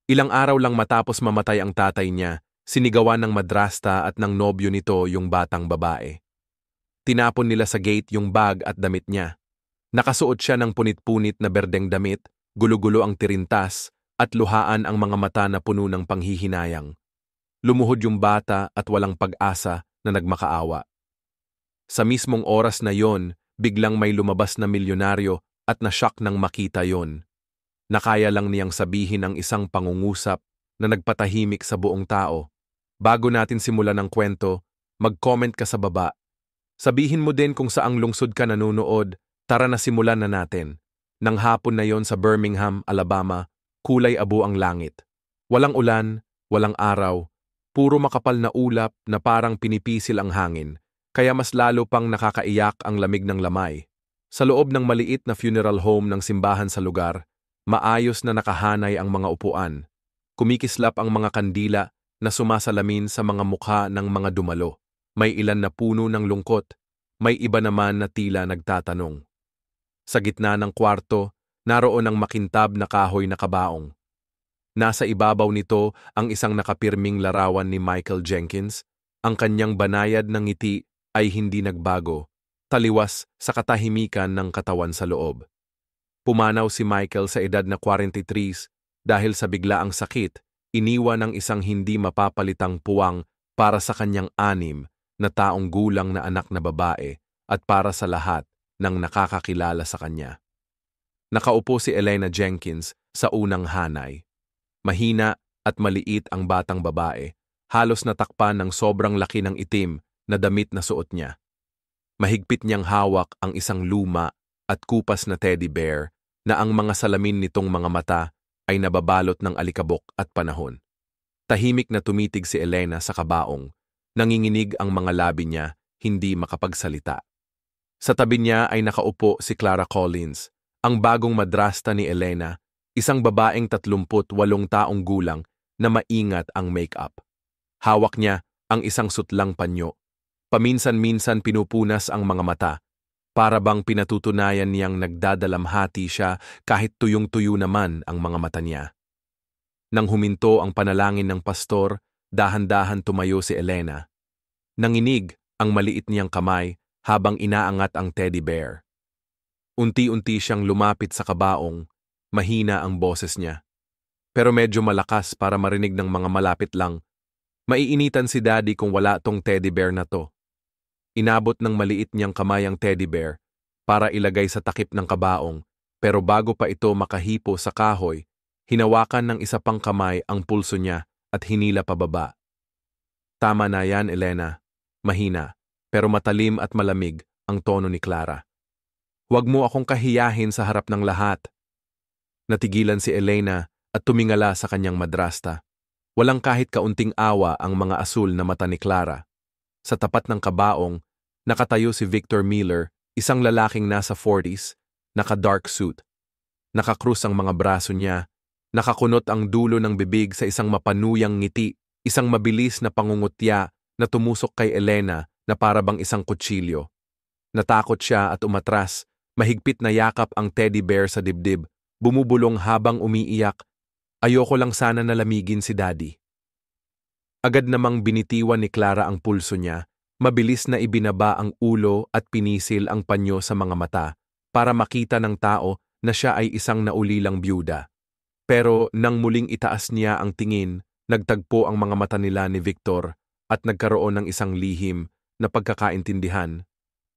Ilang araw lang matapos mamatay ang tatay niya, sinigawan ng madrasta at ng nobyo nito yung batang babae. Tinapon nila sa gate yung bag at damit niya. Nakasuot siya ng punit-punit na berdeng damit, gulo-gulo ang tirintas, at luhaan ang mga mata na puno ng panghihinayang. Lumuhod yung bata at walang pag-asa na nagmakaawa. Sa mismong oras na yon, biglang may lumabas na milyonaryo at na-shock nang makita yon. Nakaya lang niyang sabihin ang isang pangungusap na nagpatahimik sa buong tao. Bago natin simulan ang kwento, mag-comment ka sa baba. Sabihin mo din kung saang lungsod ka nanonood, tara na simulan na natin. Nang hapon na yon sa Birmingham, Alabama, kulay abo ang langit. Walang ulan, walang araw, puro makapal na ulap na parang pinipisil ang hangin, kaya mas lalo pang nakakaiyak ang lamig ng lamay. Sa loob ng maliit na funeral home ng simbahan sa lugar, maayos na nakahanay ang mga upuan. Kumikislap ang mga kandila na sumasalamin sa mga mukha ng mga dumalo. May ilan na puno ng lungkot, may iba naman na tila nagtatanong. Sa gitna ng kwarto, naroon ang makintab na kahoy na kabaong. Nasa ibabaw nito ang isang nakapirming larawan ni Michael Jenkins. Ang kanyang banayad ng ngiti ay hindi nagbago, taliwas sa katahimikan ng katawan sa loob. Pumanaw si Michael sa edad na 43 dahil sa biglaang sakit, iniwan ng isang hindi mapapalitang puwang para sa kanyang 6 na taong gulang na anak na babae at para sa lahat ng nakakakilala sa kanya. Nakaupo si Elena Jenkins sa unang hanay. Mahina at maliit ang batang babae, halos natakpan ng sobrang laki ng itim na damit na suot niya. Mahigpit niyang hawak ang isang luma at kupas na teddy bear na ang mga salamin nitong mga mata ay nababalot ng alikabok at panahon. Tahimik na tumitig si Elena sa kabaong, nanginginig ang mga labi niya, hindi makapagsalita. Sa tabi niya ay nakaupo si Clara Collins, ang bagong madrasta ni Elena, isang babaeng 38 taong gulang na maingat ang make-up. Hawak niya ang isang sutlang panyo. Paminsan-minsan pinupunas ang mga mata, para bang pinatutunayan niyang nagdadalamhati siya kahit tuyong-tuyo naman ang mga mata niya. Nang huminto ang panalangin ng pastor, dahan-dahan tumayo si Elena. Nanginig ang maliit niyang kamay habang inaangat ang teddy bear. Unti-unti siyang lumapit sa kabaong, mahina ang boses niya. Pero medyo malakas para marinig ng mga malapit lang. Maiinitan si Daddy kung wala tong teddy bear na to. Inabot ng maliit niyang kamay ang teddy bear para ilagay sa takip ng kabaong, pero bago pa ito makahipo sa kahoy, hinawakan ng isa pang kamay ang pulso niya at hinila pababa. Tama na yan, Elena. Mahina, pero matalim at malamig ang tono ni Clara. Huwag mo akong kahiyahin sa harap ng lahat. Natigilan si Elena at tumingala sa kanyang madrasta. Walang kahit kaunting awa ang mga asul na mata ni Clara. Sa tapat ng kabaong, nakatayo si Victor Miller, isang lalaking nasa 40s, naka-dark suit. Nakakrus ang mga braso niya, nakakunot ang dulo ng bibig sa isang mapanuyang ngiti, isang mabilis na pangungutya na tumusok kay Elena na para bang isang kutsilyo. Natakot siya at umatras, mahigpit na yakap ang teddy bear sa dibdib, bumubulong habang umiiyak. Ayoko lang sana nalamigin si Daddy. Agad namang binitiwan ni Clara ang pulso niya, mabilis na ibinaba ang ulo at pinisil ang panyo sa mga mata para makita ng tao na siya ay isang naulilang byuda. Pero nang muling itaas niya ang tingin, nagtagpo ang mga mata nila ni Victor at nagkaroon ng isang lihim na pagkakaintindihan.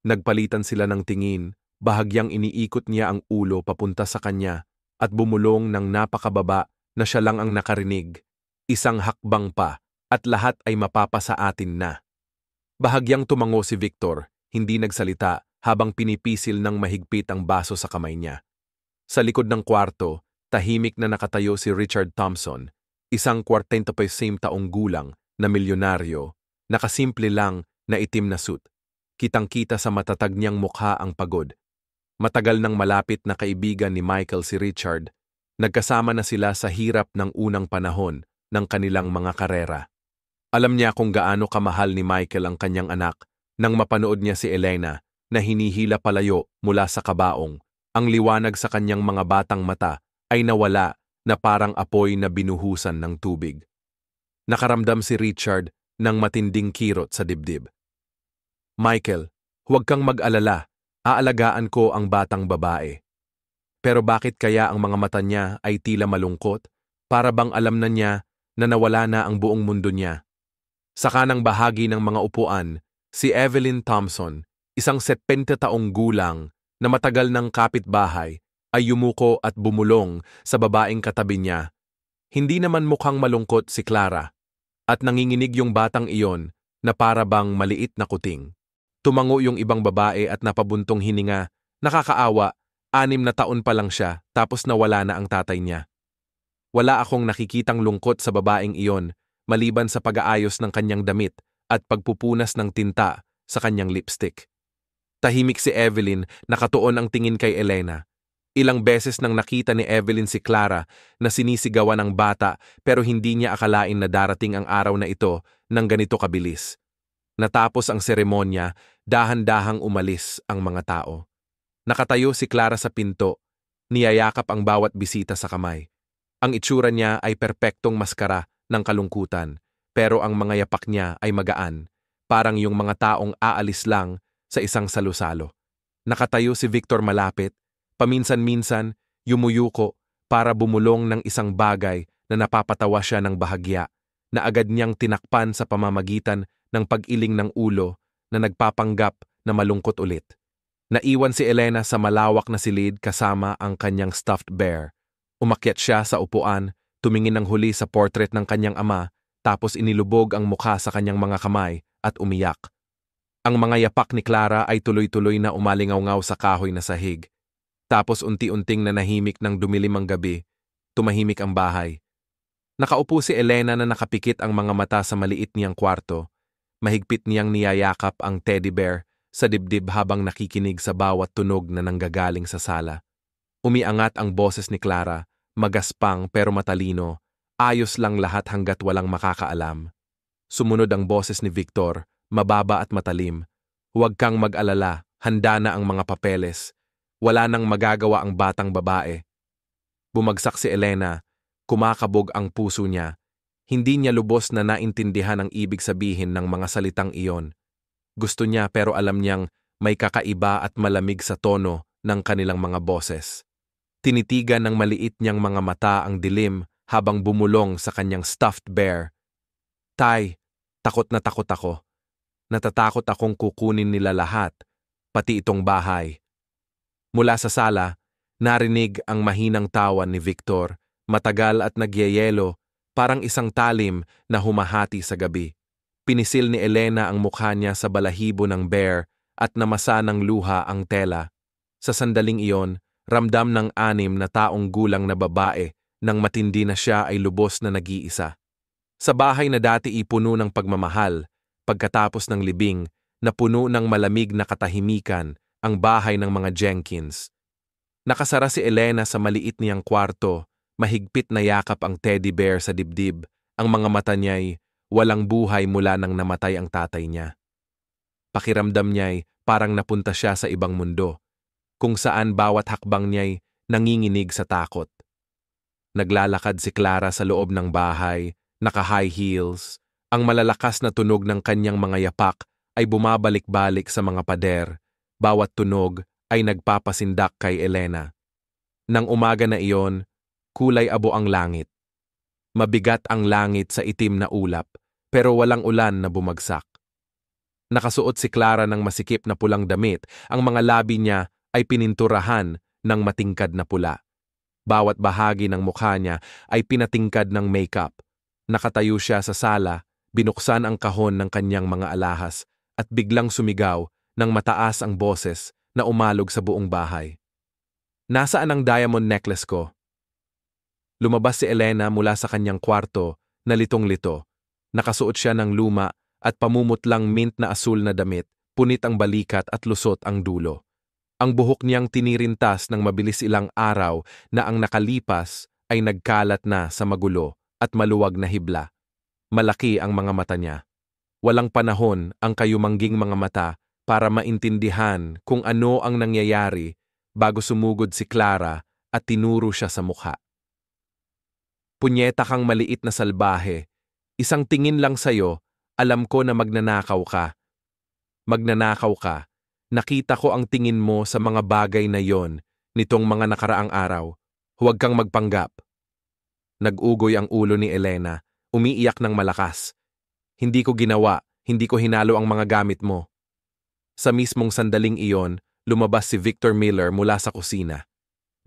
Nagpalitan sila ng tingin, bahagyang iniikot niya ang ulo papunta sa kanya at bumulong ng napakababa na siya lang ang nakarinig. Isang hakbang pa at lahat ay mapapasa atin na. Bahagyang tumango si Victor, hindi nagsalita habang pinipisil ng mahigpit ang baso sa kamay niya. Sa likod ng kwarto, tahimik na nakatayo si Richard Thompson, isang 45 taong gulang na milyonaryo, nakasimple lang na itim na suit. Kitang-kita sa matatag niyang mukha ang pagod. Matagal nang malapit na kaibigan ni Michael si Richard, nagkasama na sila sa hirap ng unang panahon ng kanilang mga karera. Alam niya kung gaano kamahal ni Michael ang kanyang anak nang mapanood niya si Elena na hinihila palayo mula sa kabaong. Ang liwanag sa kanyang mga batang mata ay nawala na parang apoy na binuhusan ng tubig. Nakaramdam si Richard ng matinding kirot sa dibdib. Michael, huwag kang mag-alala, aalagaan ko ang batang babae. Pero bakit kaya ang mga mata niya ay tila malungkot? Para bang alam na niya na nawala na ang buong mundo niya. Sa kanang bahagi ng mga upuan, si Evelyn Thompson, isang 70 taong gulang na matagal ng kapitbahay, ay yumuko at bumulong sa babaeng katabi niya. Hindi naman mukhang malungkot si Clara, at nanginginig yung batang iyon na para bang maliit na kuting. Tumango yung ibang babae at napabuntong hininga. Nakakaawa, 6 na taon pa lang siya tapos nawala na ang tatay niya. Wala akong nakikitang lungkot sa babaeng iyon maliban sa pag-aayos ng kanyang damit at pagpupunas ng tinta sa kanyang lipstick. Tahimik si Evelyn, nakatuon ang tingin kay Elena. Ilang beses nang nakita ni Evelyn si Clara na sinisigawan ng bata pero hindi niya akalain na darating ang araw na ito ng ganito kabilis. Natapos ang seremonya, dahan-dahang umalis ang mga tao. Nakatayo si Clara sa pinto, niyayakap ang bawat bisita sa kamay. Ang itsura niya ay perpektong maskara ng kalungkutan, pero ang mga yapak niya ay magaan, parang yung mga taong aalis lang sa isang salusalo. Nakatayo si Victor malapit, paminsan-minsan yumuyuko para bumulong ng isang bagay na napapatawa siya ng bahagya, na agad niyang tinakpan sa pamamagitan ng pag-iling ng ulo na nagpapanggap na malungkot ulit. Naiwan si Elena sa malawak na silid kasama ang kanyang stuffed bear. Umakyat siya sa upuan, tumingin ng huli sa portrait ng kanyang ama, tapos inilubog ang mukha sa kanyang mga kamay at umiyak. Ang mga yapak ni Clara ay tuloy-tuloy na umalingaw-ngaw sa kahoy na sahig. Tapos unti-unting nanahimik ng dumilim ang gabi, tumahimik ang bahay. Nakaupo si Elena na nakapikit ang mga mata sa maliit niyang kwarto. Mahigpit niyang niyayakap ang teddy bear sa dibdib habang nakikinig sa bawat tunog na nanggagaling sa sala. Umiangat ang boses ni Clara, magaspang pero matalino, ayos lang lahat hanggat walang makakaalam. Sumunod ang boses ni Victor, mababa at matalim. Huwag kang mag-alala, handa na ang mga papeles. Wala nang magagawa ang batang babae. Bumagsak si Elena, kumakabog ang puso niya. Hindi niya lubos na naintindihan ang ibig sabihin ng mga salitang iyon. Gusto niya pero alam niyang may kakaiba at malamig sa tono ng kanilang mga boses. Tinitigan ng maliit niyang mga mata ang dilim habang bumulong sa kanyang stuffed bear. Tay, takot na takot ako. Natatakot akong kukunin nila lahat, pati itong bahay. Mula sa sala, narinig ang mahinang tawa ni Victor, matagal at nagyayelo, parang isang talim na humahati sa gabi. Pinisil ni Elena ang mukha niya sa balahibo ng bear at namasa ng luha ang tela. Sa sandaling iyon, ramdam ng 6 na taong gulang na babae nang matindi na siya ay lubos na nag-iisa. Sa bahay na dati ipuno ng pagmamahal, pagkatapos ng libing, na puno ng malamig na katahimikan ang bahay ng mga Jenkins. Nakasara si Elena sa maliit niyang kwarto, mahigpit na yakap ang teddy bear sa dibdib, ang mga mata niya'y walang buhay mula nang namatay ang tatay niya. Pakiramdam niya'y parang napunta siya sa ibang mundo, kung saan bawat hakbang niya'y nanginginig sa takot. Naglalakad si Clara sa loob ng bahay, naka-high heels. Ang malalakas na tunog ng kanyang mga yapak ay bumabalik-balik sa mga pader. Bawat tunog ay nagpapasindak kay Elena. Nang umaga na iyon, kulay abo ang langit. Mabigat ang langit sa itim na ulap, pero walang ulan na bumagsak. Nakasuot si Clara ng masikip na pulang damit, ang mga labi niya ay pininturahan ng matingkad na pula. Bawat bahagi ng mukha niya ay pinatingkad ng makeup. Nakatayo siya sa sala, binuksan ang kahon ng kanyang mga alahas at biglang sumigaw nang mataas ang boses na umalog sa buong bahay. Nasaan ang diamond necklace ko? Lumabas si Elena mula sa kanyang kwarto na litong-lito. Nakasuot siya ng luma at pamumutlang mint na asul na damit, punit ang balikat at lusot ang dulo. Ang buhok niyang tinirintas ng mabilis ilang araw na ang nakalipas ay nagkalat na sa magulo at maluwag na hibla. Malaki ang mga mata niya. Walang panahon ang kayumangging mga mata para maintindihan kung ano ang nangyayari bago sumugod si Clara at tinuro siya sa mukha. Punyeta kang maliit na salbahe. Isang tingin lang sa'yo, alam ko na magnanakaw ka. Magnanakaw ka. Nakita ko ang tingin mo sa mga bagay na yon nitong mga nakaraang araw. Huwag kang magpanggap. Nag-ugoy ang ulo ni Elena, umiiyak ng malakas. Hindi ko ginawa, hindi ko hinalo ang mga gamit mo. Sa mismong sandaling iyon, lumabas si Victor Miller mula sa kusina.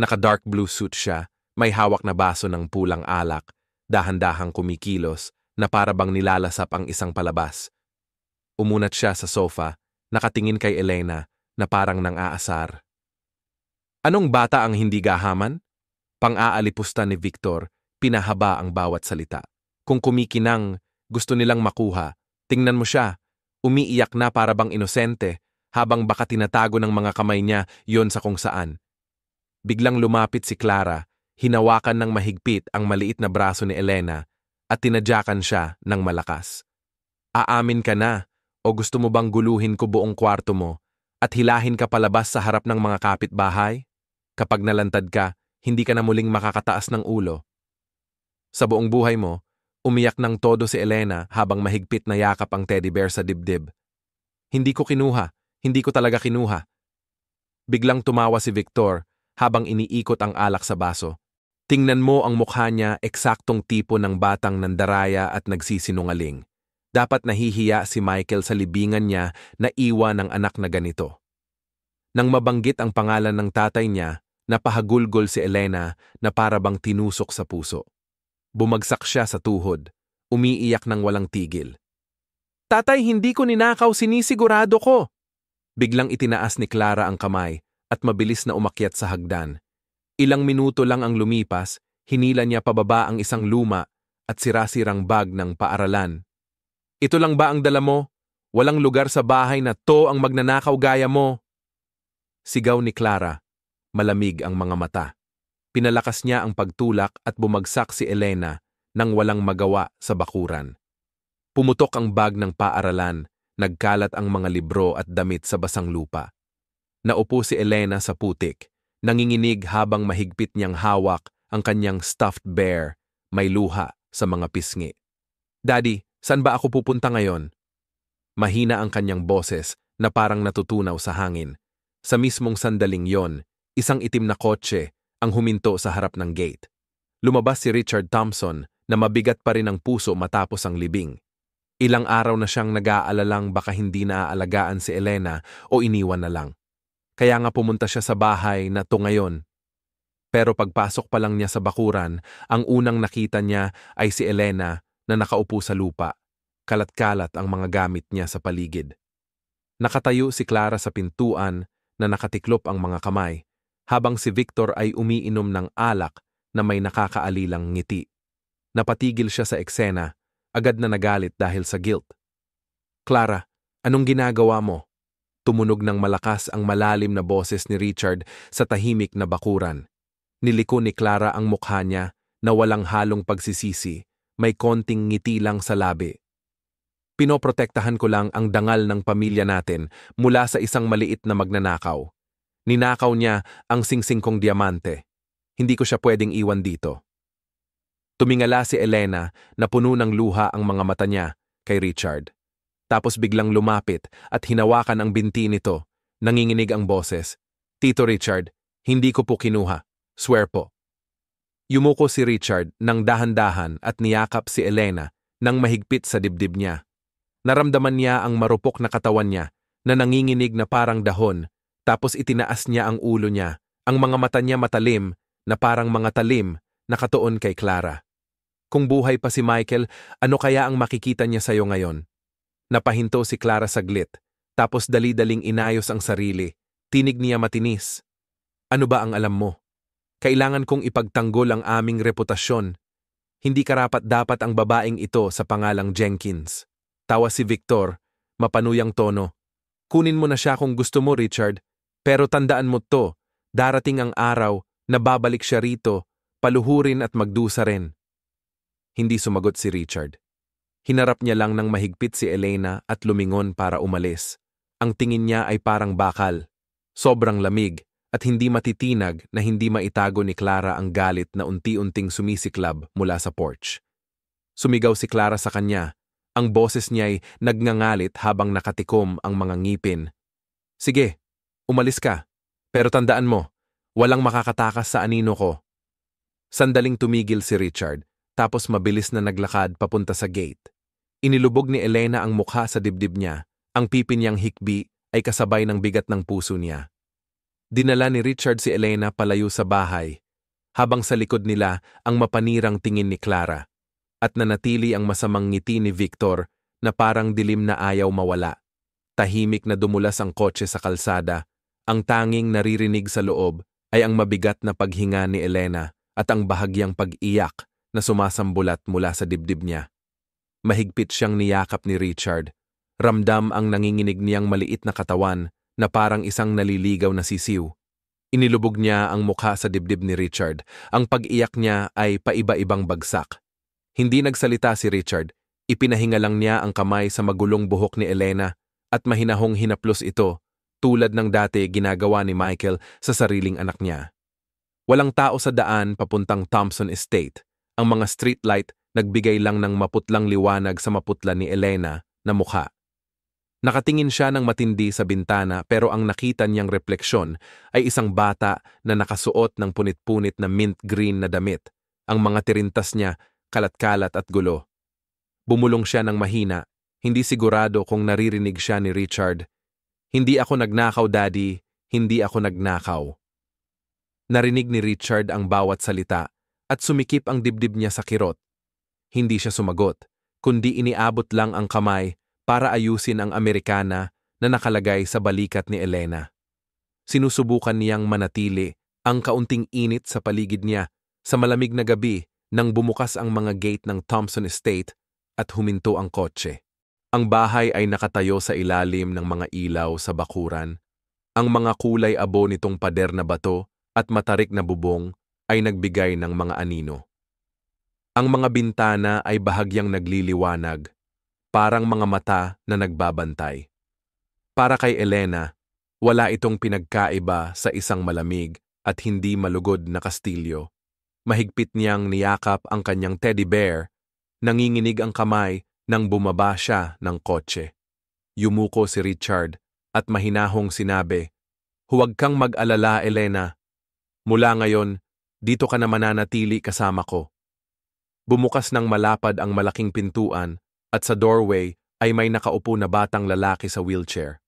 Naka-dark blue suit siya, may hawak na baso ng pulang alak, dahan-dahang kumikilos na para bang nilalasap ang isang palabas. Umunat siya sa sofa, nakatingin kay Elena na parang nang-aasar. Anong bata ang hindi gahaman? Pang-aalipusta ni Victor, pinahaba ang bawat salita. Kung kumikinang, gusto nilang makuha, tingnan mo siya, umiiyak na para bang inosente, habang baka tinatago ng mga kamay niya yon sa kung saan. Biglang lumapit si Clara, hinawakan ng mahigpit ang maliit na braso ni Elena at tinadyakan siya ng malakas. Aamin ka na, o gusto mo bang guluhin ko buong kwarto mo at hilahin ka palabas sa harap ng mga kapitbahay? Kapag nalantad ka, hindi ka na muling makakataas ng ulo. Sa buong buhay mo, umiyak ng todo si Elena habang mahigpit na yakap ang teddy bear sa dibdib. Hindi ko kinuha, hindi ko talaga kinuha. Biglang tumawa si Victor habang iniikot ang alak sa baso. Tingnan mo ang mukha niya, eksaktong tipo ng batang nandaraya at nagsisinungaling. Dapat nahihiya si Michael sa libingan niya na iwan ng anak na ganito. Nang mabanggit ang pangalan ng tatay niya, napahagulgol si Elena na para bang tinusok sa puso. Bumagsak siya sa tuhod, umiiyak ng walang tigil. Tatay, hindi ko ninakaw, sinisigurado ko. Biglang itinaas ni Clara ang kamay at mabilis na umakyat sa hagdan. Ilang minuto lang ang lumipas, hinila niya pababa ang isang luma at sirasirang bag ng paaralan. Ito lang ba ang dala mo? Walang lugar sa bahay na to ang magnanakaw gaya mo. Sigaw ni Clara, malamig ang mga mata. Pinalakas niya ang pagtulak at bumagsak si Elena nang walang magawa sa bakuran. Pumutok ang bag ng paaralan, nagkalat ang mga libro at damit sa basang lupa. Naupo si Elena sa putik, nanginginig habang mahigpit niyang hawak ang kanyang stuffed bear, may luha sa mga pisngi. Daddy, saan ba ako pupunta ngayon? Mahina ang kanyang boses na parang natutunaw sa hangin. Sa mismong sandaling yon, isang itim na kotse ang huminto sa harap ng gate. Lumabas si Richard Thompson na mabigat pa rin ang puso matapos ang libing. Ilang araw na siyang nag-aalalang baka hindi naaalagaan si Elena o iniwan na lang. Kaya nga pumunta siya sa bahay na to ngayon. Pero pagpasok pa lang niya sa bakuran, ang unang nakita niya ay si Elena na nakaupo sa lupa. Kalat-kalat ang mga gamit niya sa paligid. Nakatayo si Clara sa pintuan na nakatiklop ang mga kamay, habang si Victor ay umiinom ng alak na may nakakaalilang ngiti. Napatigil siya sa eksena, agad na nagalit dahil sa guilt. Clara, anong ginagawa mo? Tumunog ng malakas ang malalim na boses ni Richard sa tahimik na bakuran. Niliko ni Clara ang mukha niya na walang halong pagsisisi, may konting ngiti lang sa labi. Pinoprotektahan ko lang ang dangal ng pamilya natin mula sa isang maliit na magnanakaw. Ninakaw niya ang singsing kong diamante. Hindi ko siya pwedeng iwan dito. Tumingala si Elena na puno ng luha ang mga mata niya kay Richard. Tapos biglang lumapit at hinawakan ang binti nito. Nanginginig ang boses. Tito Richard, hindi ko po kinuha. Swear po. Yumuko si Richard ng dahan-dahan at niyakap si Elena nang mahigpit sa dibdib niya. Naramdaman niya ang marupok na katawan niya na nanginginig na parang dahon, tapos itinaas niya ang ulo niya, ang mga mata niya matalim na parang mga talim nakatuon kay Clara. Kung buhay pa si Michael, ano kaya ang makikita niya sa'yo ngayon? Napahinto si Clara saglit, tapos dali-daling inayos ang sarili. Tinig niya matinis. Ano ba ang alam mo? Kailangan kong ipagtanggol ang aming reputasyon. Hindi karapat-dapat ang babaeng ito sa pangalang Jenkins. Tawa si Victor, mapanuyang tono. Kunin mo na siya kung gusto mo, Richard. Pero tandaan mo to, darating ang araw na babalik siya rito, paluhurin at magdusa rin. Hindi sumagot si Richard. Hinarap niya lang ng mahigpit si Elena at lumingon para umalis. Ang tingin niya ay parang bakal. Sobrang lamig at hindi matitinag na hindi maitago ni Clara ang galit na unti-unting sumisiklab mula sa porch. Sumigaw si Clara sa kanya. Ang boses niya'y nagngangalit habang nakatikom ang mga ngipin. Sige, umalis ka. Pero tandaan mo, walang makakatakas sa anino ko. Sandaling tumigil si Richard, tapos mabilis na naglakad papunta sa gate. Inilubog ni Elena ang mukha sa dibdib niya. Ang pipi niyang hikbi ay kasabay ng bigat ng puso niya. Dinala ni Richard si Elena palayo sa bahay, habang sa likod nila ang mapanirang tingin ni Clara. At nanatili ang masamang ngiti ni Victor na parang dilim na ayaw mawala. Tahimik na dumulas ang kotse sa kalsada. Ang tanging naririnig sa loob ay ang mabigat na paghinga ni Elena at ang bahagyang pag-iyak na sumasambulat mula sa dibdib niya. Mahigpit siyang niyakap ni Richard. Ramdam ang nanginginig niyang maliit na katawan na parang isang naliligaw na sisiw. Inilubog niya ang mukha sa dibdib ni Richard. Ang pag-iyak niya ay paiba-ibang bagsak. Hindi nagsalita si Richard, ipinahinga lang niya ang kamay sa magulong buhok ni Elena at mahinahong hinaplos ito tulad ng dati ginagawa ni Michael sa sariling anak niya. Walang tao sa daan papuntang Thompson Estate. Ang mga streetlight nagbigay lang ng maputlang liwanag sa maputla ni Elena na mukha. Nakatingin siya ng matindi sa bintana pero ang nakita niyang refleksyon ay isang bata na nakasuot ng punit-punit na mint green na damit. Ang mga tirintas niya kalat-kalat at gulo. Bumulong siya ng mahina, hindi sigurado kung naririnig siya ni Richard. Hindi ako nagnakaw, Daddy. Hindi ako nagnakaw. Narinig ni Richard ang bawat salita at sumikip ang dibdib niya sa kirot. Hindi siya sumagot, kundi iniabot lang ang kamay para ayusin ang Amerikana na nakalagay sa balikat ni Elena. Sinusubukan niyang manatili ang kaunting init sa paligid niya sa malamig na gabi nang bumukas ang mga gate ng Thompson Estate at huminto ang kotse. Ang bahay ay nakatayo sa ilalim ng mga ilaw sa bakuran. Ang mga kulay abo nitong pader na bato at matarik na bubong ay nagbigay ng mga anino. Ang mga bintana ay bahagyang nagliliwanag, parang mga mata na nagbabantay. Para kay Elena, wala itong pinagkaiba sa isang malamig at hindi malugod na kastilyo. Mahigpit niyang niyakap ang kanyang teddy bear, nanginginig ang kamay nang bumaba siya ng kotse. Yumuko si Richard at mahinahong sinabi, "Huwag kang mag-alala, Elena. Mula ngayon, dito ka na mananatili kasama ko." Bumukas ng malapad ang malaking pintuan at sa doorway ay may nakaupo na batang lalaki sa wheelchair.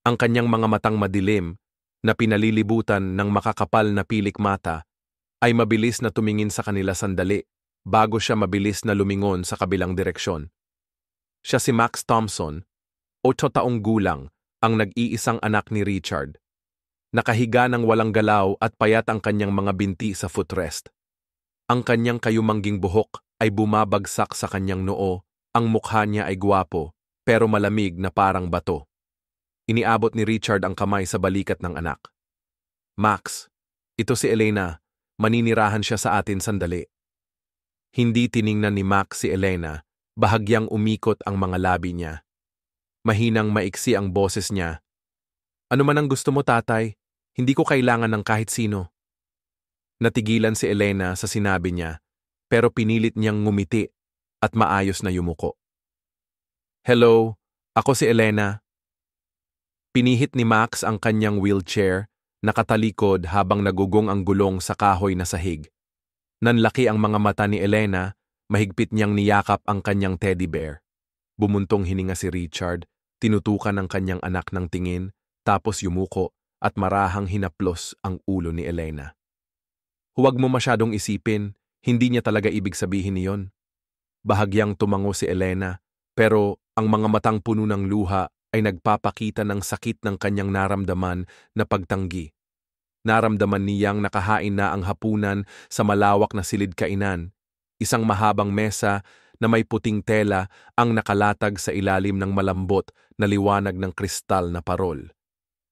Ang kanyang mga matang madilim na pinalilibutan ng makakapal na pilik mata ay mabilis na tumingin sa kanila sandali bago siya mabilis na lumingon sa kabilang direksyon. Siya si Max Thompson, 8 taong gulang, ang nag-iisang anak ni Richard. Nakahiga ng walang galaw at payat ang kanyang mga binti sa footrest. Ang kanyang kayumangging buhok ay bumabagsak sa kanyang noo, ang mukha niya ay gwapo, pero malamig na parang bato. Iniabot ni Richard ang kamay sa balikat ng anak. "Max, ito si Elena. Maninirahan siya sa atin sandali." Hindi tiningnan ni Max si Elena, bahagyang umikot ang mga labi niya. Mahinang maiksi ang boses niya. "Ano man ang gusto mo, tatay, hindi ko kailangan ng kahit sino." Natigilan si Elena sa sinabi niya, pero pinilit niyang ngumiti at maayos na yumuko. "Hello, ako si Elena." Pinihit ni Max ang kanyang wheelchair, nakatalikod habang nagugong ang gulong sa kahoy na sahig. Nanlaki ang mga mata ni Elena, mahigpit niyang niyakap ang kanyang teddy bear. Bumuntong hininga si Richard, tinutukan ang kanyang anak ng tingin, tapos yumuko at marahang hinaplos ang ulo ni Elena. "Huwag mo masyadong isipin, hindi niya talaga ibig sabihin niyon." Bahagyang tumango si Elena, pero ang mga matang puno ng luha ay nagpapakita ng sakit ng kanyang naramdaman na pagtanggi. Naramdaman niyang nakahain na ang hapunan sa malawak na silid-kainan, isang mahabang mesa na may puting tela ang nakalatag sa ilalim ng malambot na liwanag ng kristal na parol.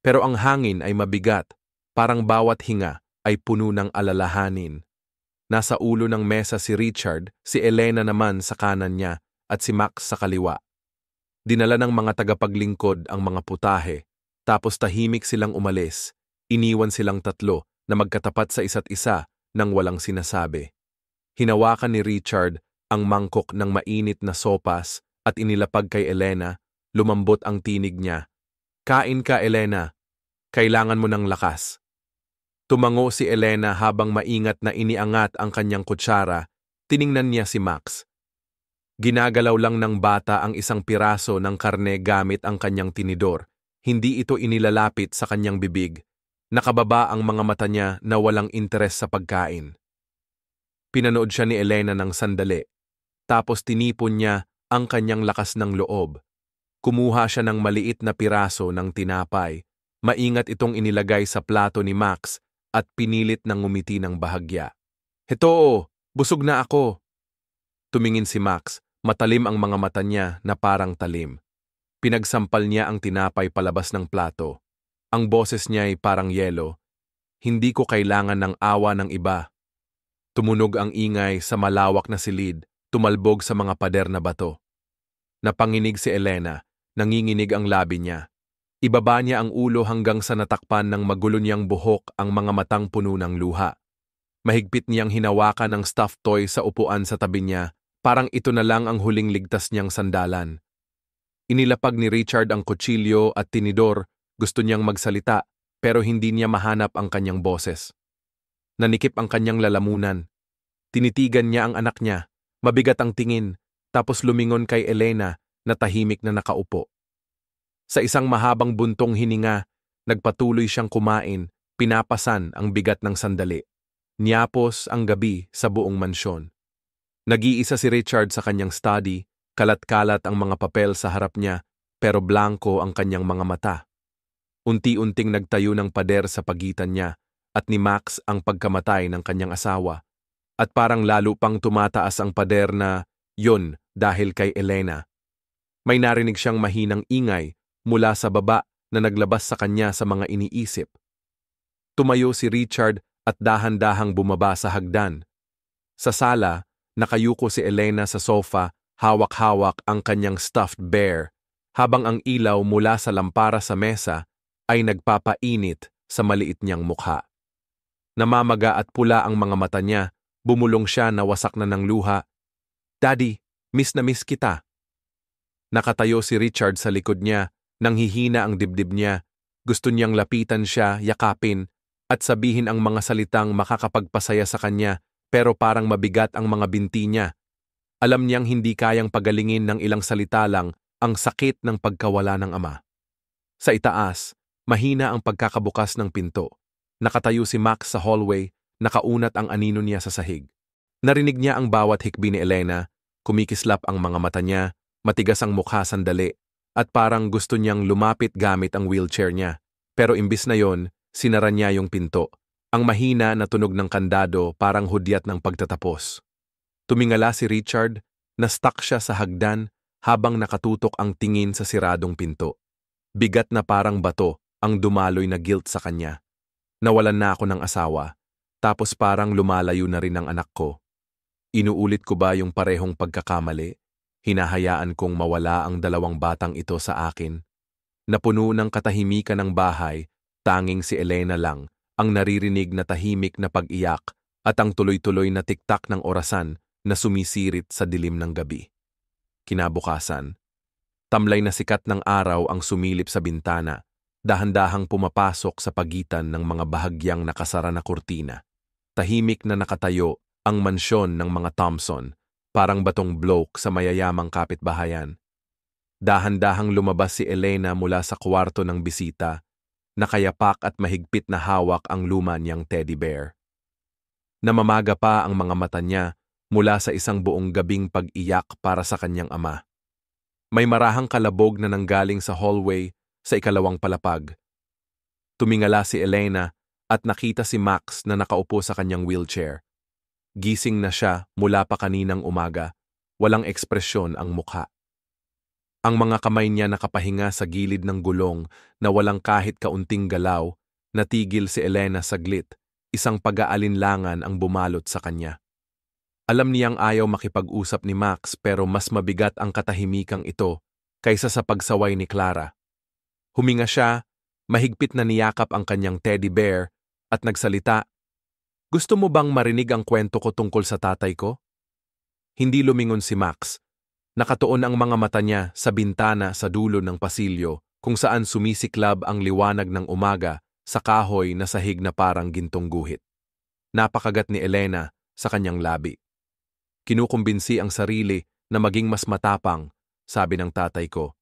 Pero ang hangin ay mabigat, parang bawat hinga ay puno ng alalahanin. Nasa ulo ng mesa si Richard, si Elena naman sa kanan niya at si Max sa kaliwa. Dinala ng mga tagapaglingkod ang mga putahe, tapos tahimik silang umalis, Iniwan silang tatlo na magkatapat sa isa't isa nang walang sinasabi. Hinawakan ni Richard ang mangkok ng mainit na sopas at inilapag kay Elena. Lumambot ang tinig niya. "Kain ka, Elena. Kailangan mo ng lakas." Tumango si Elena habang maingat na iniangat ang kanyang kutsara. Tiningnan niya si Max. Ginagalaw lang ng bata ang isang piraso ng karne gamit ang kanyang tinidor. Hindi ito inilalapit sa kanyang bibig. Nakababa ang mga mata niya na walang interes sa pagkain. Pinanood siya ni Elena ng sandali. Tapos tinipon niya ang kanyang lakas ng loob. Kumuha siya ng maliit na piraso ng tinapay. Maingat itong inilagay sa plato ni Max at pinilit ng ngumiti ng bahagya. "Heto, busog na ako." Tumingin si Max, matalim ang mga mata niya na parang talim. Pinagsampal niya ang tinapay palabas ng plato. Ang boses niya ay parang yelo. "Hindi ko kailangan ng awa ng iba." Tumunog ang ingay sa malawak na silid, tumalbog sa mga pader na bato. Napanginig si Elena, nanginginig ang labi niya. Ibaba niya ang ulo hanggang sa natakpan ng magulo niyang buhok ang mga matang puno ng luha. Mahigpit niyang hinawakan ang stuffed toy sa upuan sa tabi niya, parang ito na lang ang huling ligtas niyang sandalan. Inilapag ni Richard ang kutsilyo at tinidor, gusto niyang magsalita, pero hindi niya mahanap ang kanyang boses. Nanikip ang kanyang lalamunan. Tinitigan niya ang anak niya, mabigat ang tingin, tapos lumingon kay Elena na tahimik na nakaupo. Sa isang mahabang buntong hininga, nagpatuloy siyang kumain, pinapasan ang bigat ng sandali. Niyapos ang gabi sa buong mansyon. Nag-iisa si Richard sa kanyang study, kalat-kalat ang mga papel sa harap niya, pero blanko ang kanyang mga mata. Unti-unting nagtayo ng pader sa pagitan niya, at ni Max ang pagkamatay ng kanyang asawa. At parang lalo pang tumataas ang pader na, "Yon, dahil kay Elena." May narinig siyang mahinang ingay mula sa baba na naglabas sa kanya sa mga iniisip. Tumayo si Richard at dahan-dahang bumaba sa hagdan. Sa sala, nakayuko si Elena sa sofa, hawak-hawak ang kanyang stuffed bear, habang ang ilaw mula sa lampara sa mesa ay nagpapainit sa maliit niyang mukha. Namamaga at pula ang mga mata niya, bumulong siya na wasak na ng luha. "Daddy, miss na miss kita." Nakatayo si Richard sa likod niya, nanghihina ang dibdib niya. Gusto niyang lapitan siya, yakapin, at sabihin ang mga salitang makakapagpasaya sa kanya, pero parang mabigat ang mga binti niya. Alam niyang hindi kayang pagalingin ng ilang salita lang ang sakit ng pagkawala ng ama. Sa itaas, mahina ang pagkakabukas ng pinto. Nakatayo si Max sa hallway, nakaunat ang anino niya sa sahig. Narinig niya ang bawat hikbi ni Elena, kumikislap ang mga mata niya, matigas ang mukha sandali, at parang gusto niyang lumapit gamit ang wheelchair niya. Pero imbis na yon, sinara niya yung pinto. Ang mahina na tunog ng kandado parang hudyat ng pagtatapos. Tumingala si Richard, na-stuck siya sa hagdan habang nakatutok ang tingin sa siradong pinto. Bigat na parang bato ang dumaloy na guilt sa kanya. Nawalan na ako ng asawa, tapos parang lumalayo na rin ang anak ko. Inuulit ko ba yung parehong pagkakamali? Hinahayaan kong mawala ang dalawang batang ito sa akin. Napuno ng katahimikan ng bahay, tanging si Elena lang ang naririnig na tahimik na pag-iyak at ang tuloy-tuloy na tiktak ng orasan na sumisirit sa dilim ng gabi. Kinabukasan, tamlay na sikat ng araw ang sumilip sa bintana, dahan-dahang pumapasok sa pagitan ng mga bahagyang nakasara na kurtina. Tahimik na nakatayo ang mansyon ng mga Thompson, parang batong bloke sa mayayamang kapitbahayan. Dahan-dahang lumabas si Elena mula sa kwarto ng bisita, nakayapak at mahigpit na hawak ang luma niyang teddy bear. Namamaga pa ang mga mata niya mula sa isang buong gabing pag-iyak para sa kanyang ama. May marahang kalabog na nanggaling sa hallway sa ikalawang palapag. Tumingala si Elena at nakita si Max na nakaupo sa kanyang wheelchair. Gising na siya mula pa kaninang umaga, walang ekspresyon ang mukha. Ang mga kamay niya nakapahinga sa gilid ng gulong na walang kahit kaunting galaw. Natigil si Elena saglit, isang pag-aalinlangan ang bumalot sa kanya. Alam niyang ayaw makipag-usap ni Max pero mas mabigat ang katahimikang ito kaysa sa pagsaway ni Clara. Huminga siya, Mahigpit na niyakap ang kanyang teddy bear at nagsalita, "Gusto mo bang marinig ang kwento ko tungkol sa tatay ko?" Hindi lumingon si Max. Nakatuon ang mga mata niya sa bintana sa dulo ng pasilyo kung saan sumisiklab ang liwanag ng umaga sa kahoy na sahig na parang gintong guhit. Napakagat ni Elena sa kanyang labi. Kinukumbinsi ang sarili na maging mas matapang, sabi ng tatay ko.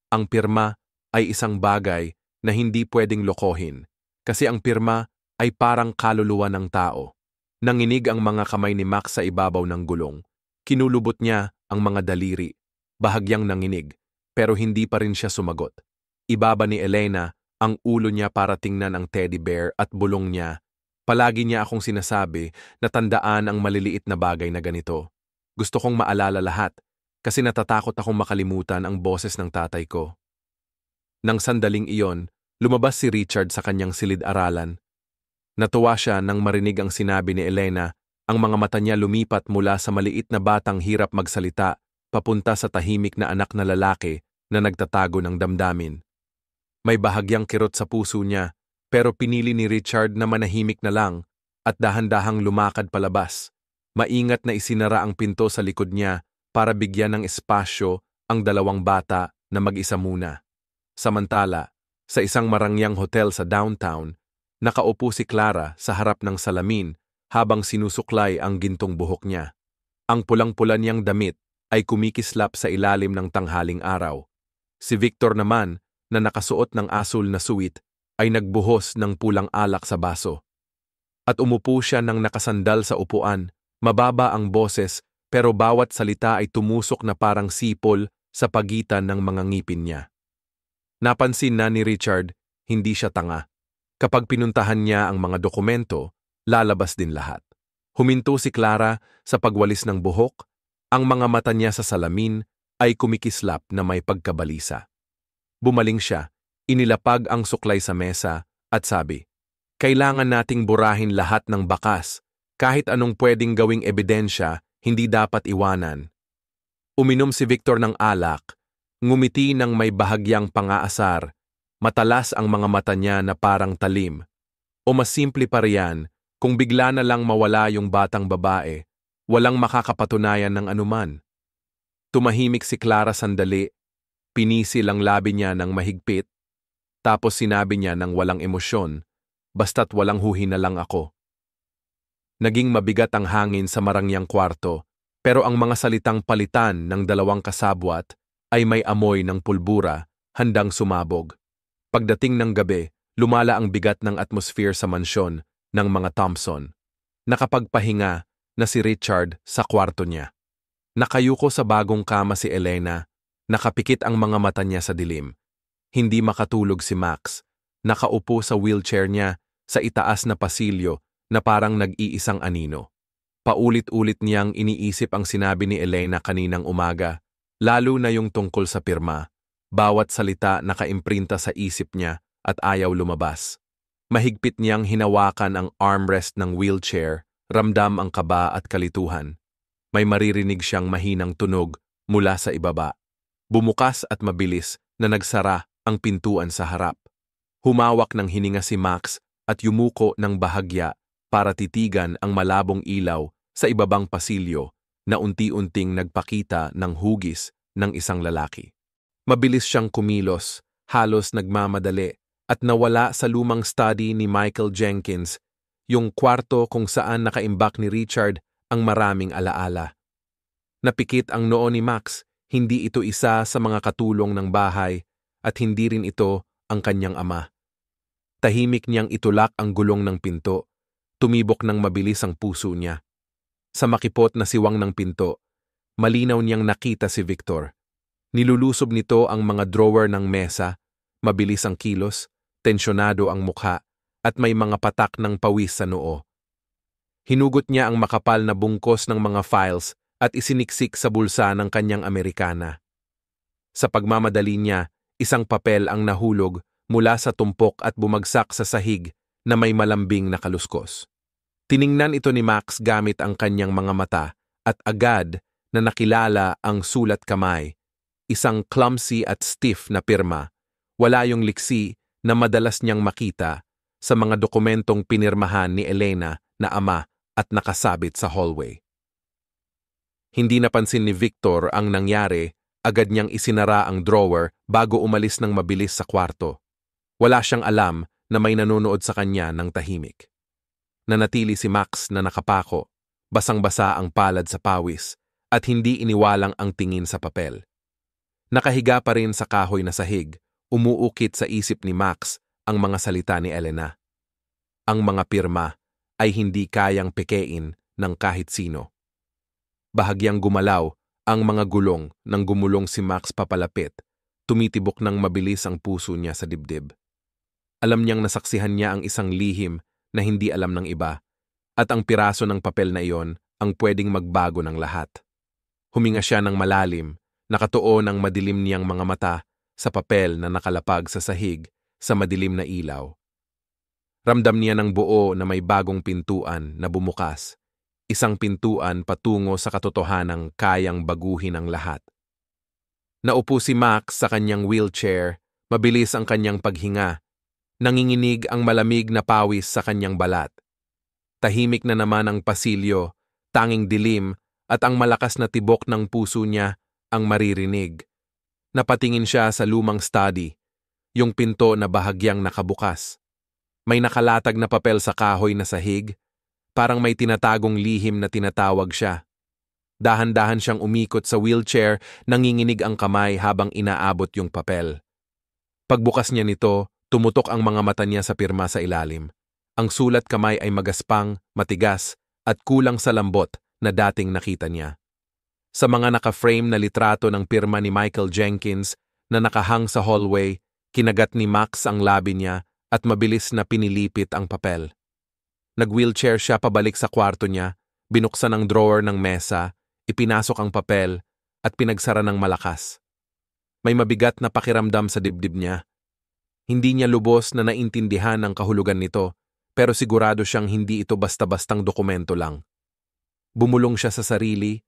Ang pirma ay isang bagay na hindi pwedeng lokohin kasi ang pirma ay parang kaluluwa ng tao. Nanginig ang mga kamay ni Max sa ibabaw ng gulong. Kinulubot niya ang mga daliri. Bahagyang nanginig, pero hindi pa rin siya sumagot. Ibaba ni Elena ang ulo niya para tingnan ang teddy bear at bulong niya. Palagi niya akong sinasabi na tandaan ang maliliit na bagay na ganito. Gusto kong maalala lahat kasi natatakot akong makalimutan ang boses ng tatay ko. Nang sandaling iyon, lumabas si Richard sa kanyang silid-aralan. Natuwa siya nang marinig ang sinabi ni Elena. Ang mga mata niya lumipat mula sa maliit na batang hirap magsalita papunta sa tahimik na anak na lalaki na nagtatago ng damdamin. May bahagyang kirot sa puso niya, pero pinili ni Richard na manahimik na lang at dahan-dahang lumakad palabas. Maingat na isinara ang pinto sa likod niya para bigyan ng espasyo ang dalawang bata na mag-isa muna. Samantala, sa isang marangyang hotel sa downtown, nakaupo si Clara sa harap ng salamin habang sinusuklay ang gintong buhok niya. Ang pulang-pula niyang damit ay kumikislap sa ilalim ng tanghaling araw. Si Victor naman, na nakasuot ng asul na suit, ay nagbuhos ng pulang alak sa baso. At umupo siya ng nakasandal sa upuan, mababa ang boses pero bawat salita ay tumusok na parang sipol sa pagitan ng mga ngipin niya. Napansin na ni Richard, hindi siya tanga. Kapag pinuntahan niya ang mga dokumento, lalabas din lahat. Huminto si Clara sa pagwalis ng buhok, ang mga mata niya sa salamin ay kumikislap na may pagkabalisa. Bumaling siya, inilapag ang suklay sa mesa at sabi, "Kailangan nating burahin lahat ng bakas, kahit anong pwedeng gawing ebidensya, hindi dapat iwanan." Uminom si Victor ng alak, ngumiti ng may bahagyang pang-aasar, matalas ang mga mata niya na parang talim. O mas simple pa riyan, kung bigla na lang mawala yung batang babae, walang makakapatunayan ng anuman. Tumahimik si Clara sandali, pinisil ang labi niya ng mahigpit, tapos sinabi niya ng walang emosyon, "Basta't walang huhi na lang ako." Naging mabigat ang hangin sa marangyang kwarto, pero ang mga salitang palitan ng dalawang kasabwat ay may amoy ng pulbura, handang sumabog. Pagdating ng gabi, lumala ang bigat ng atmosphere sa mansyon ng mga Thompson. Nakapagpahinga na si Richard sa kwarto niya. Nakayuko sa bagong kama si Elena, nakapikit ang mga mata niya sa dilim. Hindi makatulog si Max, nakaupo sa wheelchair niya sa itaas na pasilyo na parang nag-iisang anino. Paulit-ulit niyang iniisip ang sinabi ni Elena kaninang umaga, lalo na yung tungkol sa pirma. Bawat salita nakaimprinta sa isip niya at ayaw lumabas. Mahigpit niyang hinawakan ang armrest ng wheelchair, ramdam ang kaba at kalituhan. May maririnig siyang mahinang tunog mula sa ibaba. Bumukas at mabilis na nagsara ang pintuan sa harap. Humawak ng hininga si Max at yumuko ng bahagya para titigan ang malabong ilaw sa ibabang pasilyo na unti-unting nagpakita ng hugis ng isang lalaki. Mabilis siyang kumilos, halos nagmamadali, at nawala sa lumang study ni Michael Jenkins, yung kwarto kung saan nakaimbak ni Richard ang maraming alaala. Napikit ang noo ni Max, hindi ito isa sa mga katulong ng bahay at hindi rin ito ang kanyang ama. Tahimik niyang itulak ang gulong ng pinto, tumibok ng mabilis ang puso niya. Sa makipot na siwang ng pinto, malinaw niyang nakita si Victor. Nilulusob nito ang mga drawer ng mesa, mabilis ang kilos, tensyonado ang mukha, at may mga patak ng pawis sa noo. Hinugot niya ang makapal na bungkos ng mga files at isiniksik sa bulsa ng kanyang Amerikana. Sa pagmamadali niya, isang papel ang nahulog mula sa tumpok at bumagsak sa sahig na may malambing na kaluskos. Tiningnan ito ni Max gamit ang kanyang mga mata at agad na nakilala ang sulat kamay. Isang clumsy at stiff na pirma. Wala yung liksi, na madalas niyang makita sa mga dokumentong pinirmahan ni Elena na ama at nakasabit sa hallway. Hindi napansin ni Victor ang nangyari, agad niyang isinara ang drawer bago umalis ng mabilis sa kwarto. Wala siyang alam na may nanonood sa kanya ng tahimik. Nanatili si Max na nakapako, basang-basa ang palad sa pawis, at hindi iniwalang ang tingin sa papel. Nakahiga pa rin sa kahoy na sahig, umuukit sa isip ni Max ang mga salita ni Elena. Ang mga pirma ay hindi kayang pekein ng kahit sino. Bahagyang gumalaw ang mga gulong nang gumulong si Max papalapit, tumitibok ng mabilis ang puso niya sa dibdib. Alam niyang nasaksihan niya ang isang lihim na hindi alam ng iba, at ang piraso ng papel na iyon ang pwedeng magbago ng lahat. Huminga siya ng malalim, nakatuon ang madilim niyang mga mata sa papel na nakalapag sa sahig sa madilim na ilaw. Ramdam niya ng buo na may bagong pintuan na bumukas, isang pintuan patungo sa katotohanang kayang baguhin ang lahat. Naupo si Max sa kanyang wheelchair, mabilis ang kanyang paghinga, nanginginig ang malamig na pawis sa kanyang balat. Tahimik na naman ang pasilyo, tanging dilim, at ang malakas na tibok ng puso niya ang maririnig. Napatingin siya sa lumang study, yung pinto na bahagyang nakabukas. May nakalatag na papel sa kahoy na sahig, parang may tinatagong lihim na tinatawag siya. Dahan-dahan siyang umikot sa wheelchair, nanginginig ang kamay habang inaabot yung papel. Pagbukas niya nito, tumutok ang mga mata niya sa pirma sa ilalim. Ang sulat kamay ay magaspang, matigas, at kulang sa lambot na dating nakita niya. Sa mga naka-frame na litrato ng pirma ni Michael Jenkins na nakahang sa hallway, kinagat ni Max ang labi niya at mabilis na pinilipit ang papel. Nag-wheelchair siya pabalik sa kwarto niya, binuksan ang drawer ng mesa, ipinasok ang papel, at pinagsara ng malakas. May mabigat na pakiramdam sa dibdib niya. Hindi niya lubos na naintindihan ang kahulugan nito, pero sigurado siyang hindi ito basta-bastang dokumento lang. Bumulong siya sa sarili,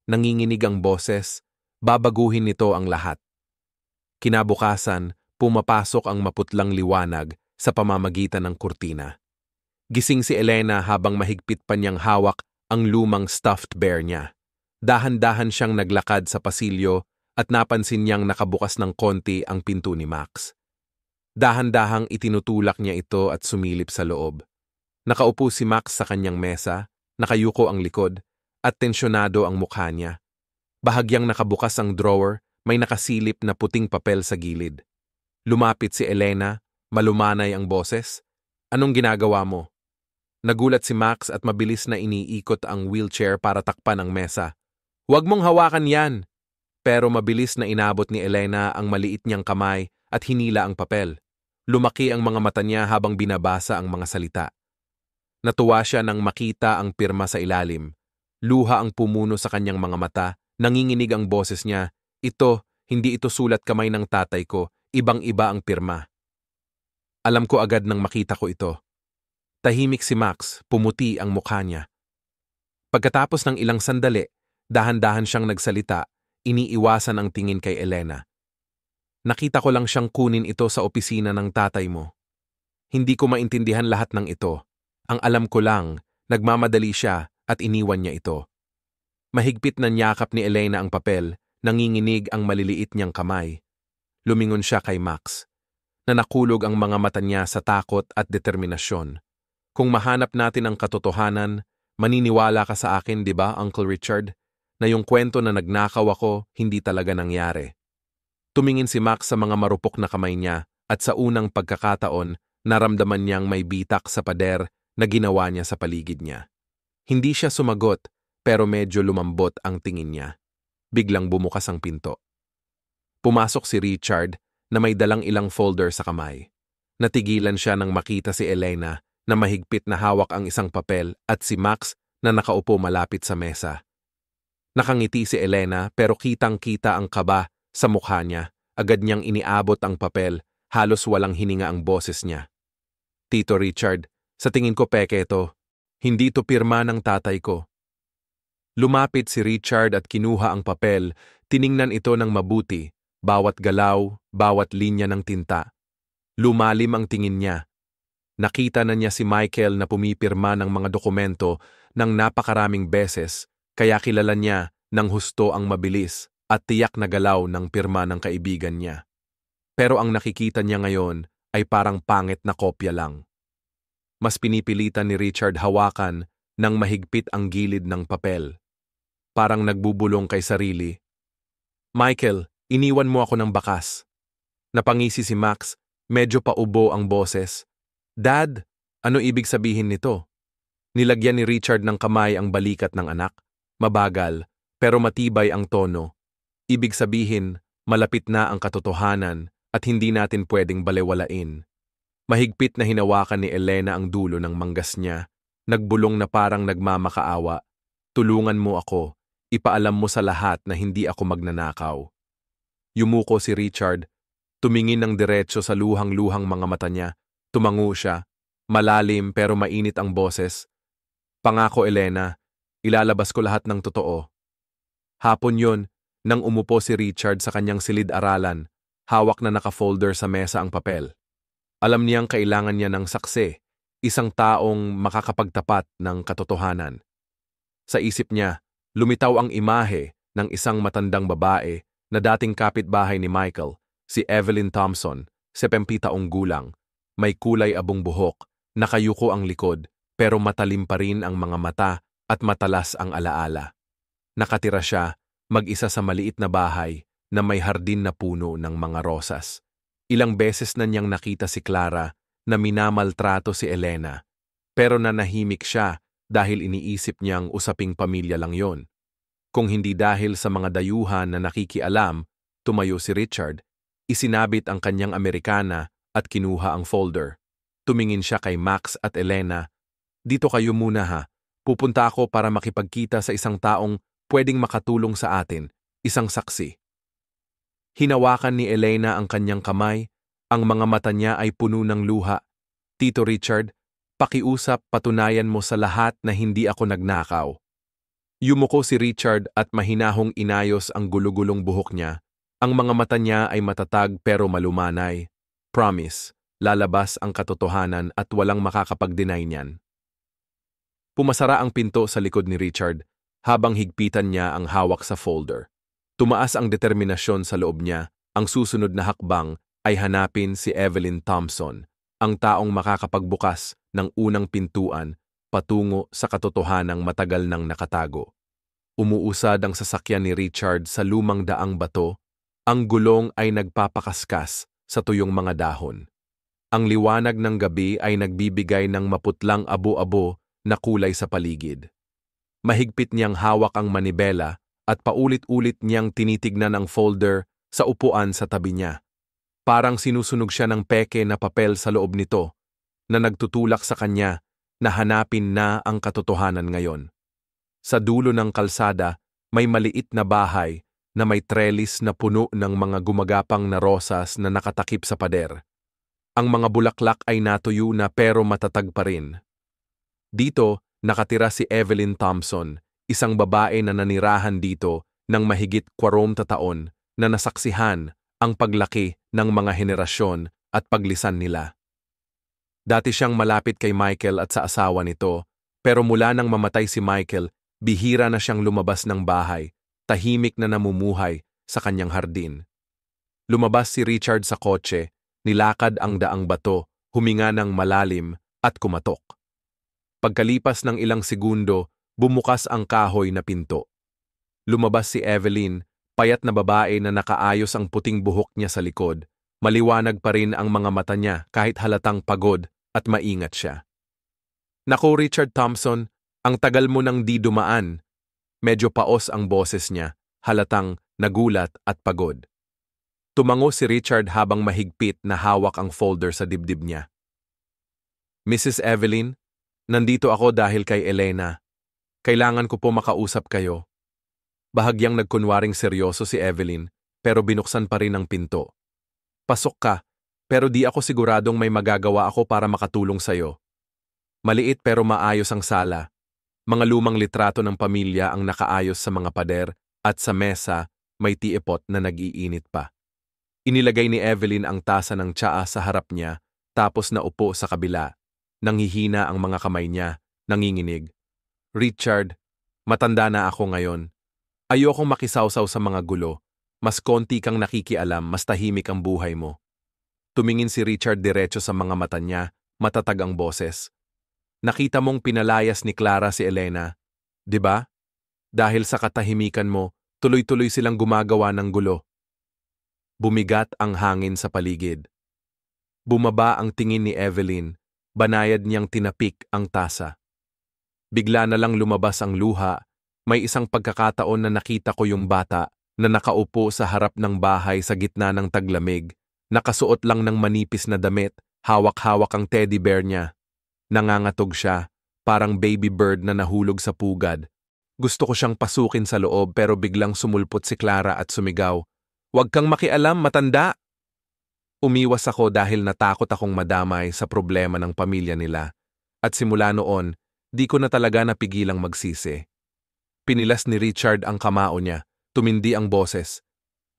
nanginginig ang boses, babaguhin nito ang lahat. Kinabukasan, pumapasok ang maputlang liwanag sa pamamagitan ng kurtina. Gising si Elena habang mahigpit pa niyang hawak ang lumang stuffed bear niya. Dahan-dahan siyang naglakad sa pasilyo at napansin niyang nakabukas ng konti ang pinto ni Max. Dahan-dahang itinutulak niya ito at sumilip sa loob. Nakaupo si Max sa kanyang mesa, nakayuko ang likod, at tensyonado ang mukha niya. Bahagyang nakabukas ang drawer, may nakasilip na puting papel sa gilid. Lumapit si Elena, malumanay ang boses. "Anong ginagawa mo?" Nagulat si Max at mabilis na iniikot ang wheelchair para takpan ang mesa. "Huwag mong hawakan yan!" Pero mabilis na inabot ni Elena ang maliit niyang kamay at hinila ang papel. Lumaki ang mga mata niya habang binabasa ang mga salita. Natuwa siya nang makita ang pirma sa ilalim. Luha ang pumuno sa kanyang mga mata, nanginginig ang boses niya. Hindi ito sulat kamay ng tatay ko, ibang-iba ang pirma." Alam ko agad nang makita ko ito. Tahimik si Max, pumuti ang mukha niya. Pagkatapos ng ilang sandali, dahan-dahan siyang nagsalita, iniiwasan ang tingin kay Elena. "Nakita ko lang siyang kunin ito sa opisina ng tatay mo. Hindi ko maintindihan lahat ng ito. Ang alam ko lang, nagmamadali siya at iniwan niya ito." Mahigpit na niyakap ni Elena ang papel, nanginginig ang maliliit niyang kamay. Lumingon siya kay Max. Nanakulog ang mga mata niya sa takot at determinasyon. "Kung mahanap natin ang katotohanan, maniniwala ka sa akin, di ba, Uncle Richard, na yung kwento na nagnakaw ako hindi talaga nangyari." Tumingin si Max sa mga marupok na kamay niya at sa unang pagkakataon, naramdaman niyang may bitak sa pader na ginawa niya sa paligid niya. Hindi siya sumagot, pero medyo lumambot ang tingin niya. Biglang bumukas ang pinto. Pumasok si Richard na may dalang ilang folder sa kamay. Natigilan siya nang makita si Elena na mahigpit na hawak ang isang papel at si Max na nakaupo malapit sa mesa. Nakangiti si Elena pero kitang-kita ang kaba sa mukha niya. Agad niyang iniabot ang papel, halos walang hininga ang boses niya. "Tito Richard, sa tingin ko peke ito. Hindi ito pirma ng tatay ko." Lumapit si Richard at kinuha ang papel, tiningnan ito ng mabuti, bawat galaw, bawat linya ng tinta. Lumalim ang tingin niya. Nakita na niya si Michael na pumipirma ng mga dokumento ng napakaraming beses, kaya kilala niya ng husto ang mabilis at tiyak na galaw ng pirma ng kaibigan niya. Pero ang nakikita niya ngayon ay parang pangit na kopya lang. Mas pinipilitan ni Richard hawakan ng mahigpit ang gilid ng papel. Parang nagbubulong kay sarili. Michael, iniwan mo ako ng bakas. Napangisi si Max, medyo paubo ang boses. Dad, ano ibig sabihin nito? Nilagyan ni Richard ng kamay ang balikat ng anak. Mabagal, pero matibay ang tono. Ibig sabihin, malapit na ang katotohanan at hindi natin pwedeng balewalain. Mahigpit na hinawakan ni Elena ang dulo ng manggas niya. Nagbulong na parang nagmamakaawa. Tulungan mo ako. Ipaalam mo sa lahat na hindi ako magnanakaw. Yumuko si Richard. Tumingin ng diretso sa luhang-luhang mga mata niya. Tumango siya. Malalim pero mainit ang boses. Pangako Elena, ilalabas ko lahat ng totoo. Hapon yon, nang umupo si Richard sa kanyang silid-aralan, hawak na naka-folder sa mesa ang papel. Alam niyang kailangan niya ng saksi, isang taong makakapagtapat ng katotohanan. Sa isip niya, lumitaw ang imahe ng isang matandang babae na dating kapitbahay ni Michael, si Evelyn Thompson, 70 taong gulang. May kulay abong buhok, nakayuko ang likod, pero matalim pa rin ang mga mata at matalas ang alaala. Nakatira siya, mag-isa sa maliit na bahay na may hardin na puno ng mga rosas. Ilang beses na niyang nakita si Clara na minamaltrato si Elena, pero nanahimik siya dahil iniisip niyang usaping pamilya lang yon. Kung hindi dahil sa mga dayuhan na nakikialam, tumayo si Richard, isinabit ang kanyang Amerikana at kinuha ang folder. Tumingin siya kay Max at Elena. Dito kayo muna ha. Pupunta ako para makipagkita sa isang taong pwedeng makatulong sa atin, isang saksi. Hinawakan ni Elena ang kanyang kamay, ang mga mata niya ay puno ng luha. Tito Richard, pakiusap patunayan mo sa lahat na hindi ako nagnakaw. Yumuko si Richard at mahinahong inayos ang gulugulong buhok niya. Ang mga mata niya ay matatag pero malumanay. Promise, lalabas ang katotohanan at walang makakapag-deny niyan. Pumasara ang pinto sa likod ni Richard habang higpitan niya ang hawak sa folder. Tumaas ang determinasyon sa loob niya. Ang susunod na hakbang ay hanapin si Evelyn Thompson, ang taong makakapagbukas ng unang pintuan patungo sa katotohanang matagal nang nakatago. Umuusad ang sasakyan ni Richard sa lumang daang bato. Ang gulong ay nagpapakaskas sa tuyong mga dahon. Ang liwanag ng gabi ay nagbibigay ng maputlang abo-abo na kulay sa paligid. Mahigpit niyang hawak ang manibela at paulit-ulit niyang tinitignan ang folder sa upuan sa tabi niya. Parang sinusunog siya ng peke na papel sa loob nito na nagtutulak sa kanya na hanapin na ang katotohanan ngayon. Sa dulo ng kalsada, may maliit na bahay na may trellis na puno ng mga gumagapang na rosas na nakatakip sa pader. Ang mga bulaklak ay natuyo na pero matatag pa rin. Dito, nakatira si Evelyn Thompson, isang babae na nanirahan dito ng mahigit 40 taon na nasaksihan ang paglaki ng mga henerasyon at paglisan nila. Dati siyang malapit kay Michael at sa asawa nito, pero mula nang mamatay si Michael, bihira na siyang lumabas ng bahay, tahimik na namumuhay sa kanyang hardin. Lumabas si Richard sa kotse, nilakad ang daang bato, huminga ng malalim at kumatok. Pagkalipas ng ilang segundo, bumukas ang kahoy na pinto. Lumabas si Evelyn, payat na babae na nakaayos ang puting buhok niya sa likod. Maliwanag pa rin ang mga mata niya kahit halatang pagod at maingat siya. Naku Richard Thompson, ang tagal mo nang di dumaan. Medyo paos ang boses niya, halatang nagulat at pagod. Tumango si Richard habang mahigpit na hawak ang folder sa dibdib niya. Mrs. Evelyn, nandito ako dahil kay Elena. Kailangan ko po makausap kayo. Bahagyang nagkunwaring seryoso si Evelyn, pero binuksan pa rin ang pinto. Pasok ka, pero di ako siguradong may magagawa ako para makatulong sa'yo. Maliit pero maayos ang sala. Mga lumang litrato ng pamilya ang nakaayos sa mga pader at sa mesa may tiepot na nag-iinit pa. Inilagay ni Evelyn ang tasa ng tsaa sa harap niya, tapos naupo sa kabila. Nanghihina ang mga kamay niya, nanginginig. Richard, matanda na ako ngayon. Ayokong makisawsaw sa mga gulo. Mas konti kang nakikialam, mas tahimik ang buhay mo. Tumingin si Richard diretso sa mga mata niya, matatag ang boses. Nakita mong pinalayas ni Clara si Elena, di ba? Dahil sa katahimikan mo, tuloy-tuloy silang gumagawa ng gulo. Bumigat ang hangin sa paligid. Bumaba ang tingin ni Evelyn, banayad niyang tinapik ang tasa. Bigla na lang lumabas ang luha, may isang pagkakataon na nakita ko yung bata na nakaupo sa harap ng bahay sa gitna ng taglamig, nakasuot lang ng manipis na damit, hawak-hawak ang teddy bear niya. Nangangatog siya, parang baby bird na nahulog sa pugad. Gusto ko siyang pasukin sa loob pero biglang sumulpot si Clara at sumigaw, "Huwag kang makialam, matanda!" Umiwas ako dahil natakot akong madamay sa problema ng pamilya nila. At simula noon, di ko na talaga napigilang magsisi. Pinilas ni Richard ang kamao niya, tumindi ang boses.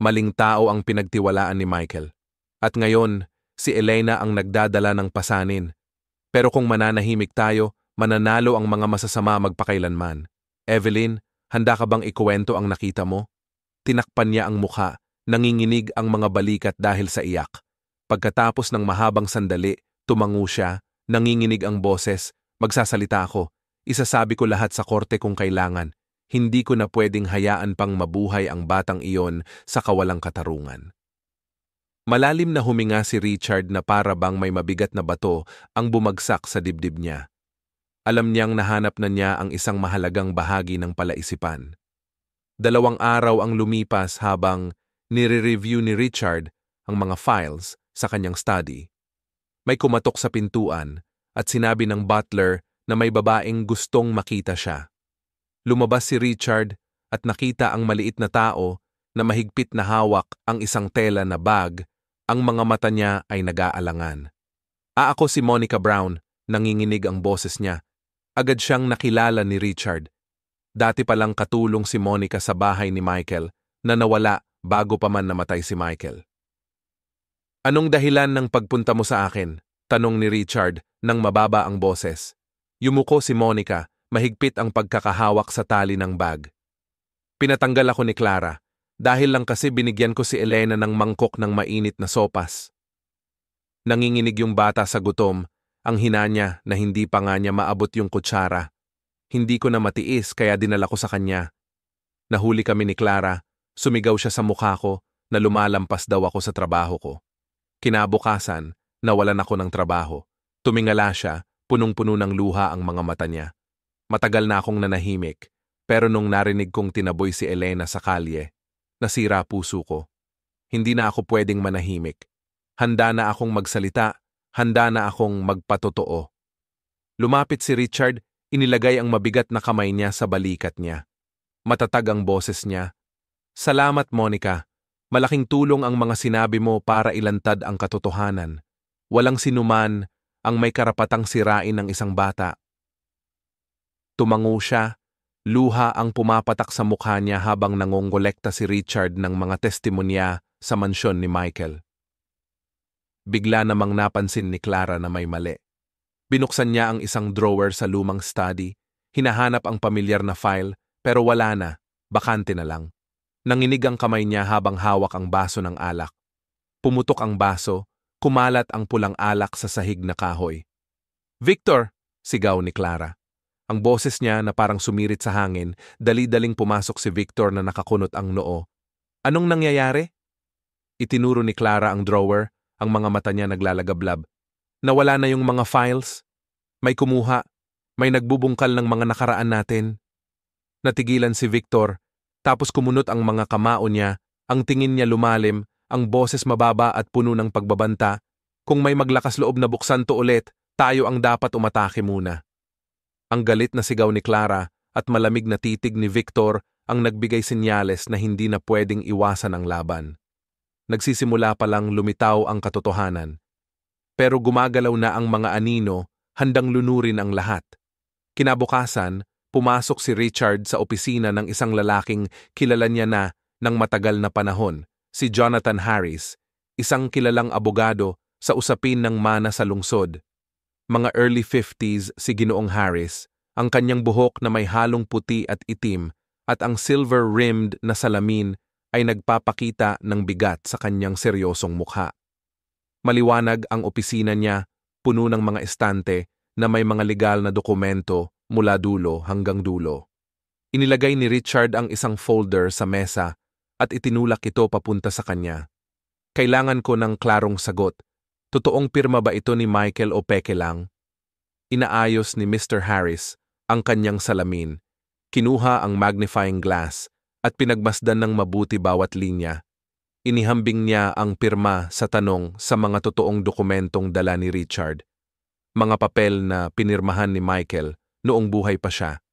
Maling tao ang pinagtiwalaan ni Michael. At ngayon, si Elena ang nagdadala ng pasanin. Pero kung mananahimik tayo, mananalo ang mga masasama magpakailanman. Evelyn, handa ka bang ikuwento ang nakita mo? Tinakpan niya ang mukha, nanginginig ang mga balikat dahil sa iyak. Pagkatapos ng mahabang sandali, tumango siya, nanginginig ang boses, magsasalita ako. Isasabi ko lahat sa korte kung kailangan. Hindi ko na pwedeng hayaan pang mabuhay ang batang iyon sa kawalang katarungan. Malalim na huminga si Richard na para bang may mabigat na bato ang bumagsak sa dibdib niya. Alam niyang nahanap na niya ang isang mahalagang bahagi ng palaisipan. 2 araw ang lumipas habang nire-review ni Richard ang mga files sa kanyang study. May kumatok sa pintuan at sinabi ng butler na may babaeng gustong makita siya. Lumabas si Richard at nakita ang maliit na tao na mahigpit na hawak ang isang tela na bag, ang mga mata niya ay nag-aalangan. Ako si Monica Brown, nanginginig ang boses niya. Agad siyang nakilala ni Richard. Dati palang katulong si Monica sa bahay ni Michael na nawala bago pa man namatay si Michael. Anong dahilan ng pagpunta mo sa akin? Tanong ni Richard nang mababa ang boses. Yumuko si Monica, mahigpit ang pagkakahawak sa tali ng bag. Pinatanggal ako ni Clara, dahil lang kasi binigyan ko si Elena ng mangkok ng mainit na sopas. Nanginginig yung bata sa gutom, ang hina niya na hindi pa nga niya maabot yung kutsara. Hindi ko na matiis kaya dinala ko sa kanya. Nahuli kami ni Clara, sumigaw siya sa mukha ko na lumalampas daw ako sa trabaho ko. Kinabukasan, nawalan ako ng trabaho. Tumingala siya, punong-puno ng luha ang mga mata niya. Matagal na akong nanahimik, pero nung narinig kong tinaboy si Elena sa kalye, nasira puso ko. Hindi na ako pwedeng manahimik. Handa na akong magsalita, handa na akong magpatotoo. Lumapit si Richard, inilagay ang mabigat na kamay niya sa balikat niya. Matatag ang boses niya. Salamat, Monica. Malaking tulong ang mga sinabi mo para ilantad ang katotohanan. Walang sinuman ang may karapatang sirain ng isang bata. Tumango siya, luha ang pumapatak sa mukha niya habang nangongolekta si Richard ng mga testimonya sa mansyon ni Michael. Bigla namang napansin ni Clara na may mali. Binuksan niya ang isang drawer sa lumang study, hinahanap ang pamilyar na file, pero wala na, bakante na lang. Nanginig ang kamay niya habang hawak ang baso ng alak. Pumutok ang baso, kumalat ang pulang alak sa sahig na kahoy. "Victor!" sigaw ni Clara. Ang boses niya na parang sumirit sa hangin, dali-daling pumasok si Victor na nakakunot ang noo. "Anong nangyayari?" Itinuro ni Clara ang drawer, ang mga mata niya naglalagablab. "Nawala na yung mga files. May kumuha. May nagbubungkal ng mga nakaraan natin." Natigilan si Victor, tapos kumunot ang mga kamao niya, ang tingin niya lumalim, ang boses mababa at puno ng pagbabanta. "Kung may maglakas loob na buksan to ulit, tayo ang dapat umatake muna." Ang galit na sigaw ni Clara at malamig na titig ni Victor ang nagbigay senyales na hindi na pwedeng iwasan ang laban. Nagsisimula pa lang lumitaw ang katotohanan. Pero gumagalaw na ang mga anino, handang lunurin ang lahat. Kinabukasan, pumasok si Richard sa opisina ng isang lalaking kilala niya na ng matagal na panahon, si Jonathan Harris, isang kilalang abogado sa usapin ng mana sa lungsod. Mga early 50s si Ginoong Harris, ang kanyang buhok na may halong puti at itim at ang silver-rimmed na salamin ay nagpapakita ng bigat sa kanyang seryosong mukha. Maliwanag ang opisina niya, puno ng mga estante na may mga legal na dokumento mula dulo hanggang dulo. Inilagay ni Richard ang isang folder sa mesa at itinulak ito papunta sa kanya. Kailangan ko ng klarong sagot. Totoong pirma ba ito ni Michael o peke lang? Inaayos ni Mr. Harris ang kanyang salamin, kinuha ang magnifying glass at pinagmasdan ng mabuti bawat linya. Inihambing niya ang pirma sa tanong sa mga totoong dokumentong dala ni Richard. Mga papel na pinirmahan ni Michael noong buhay pa siya.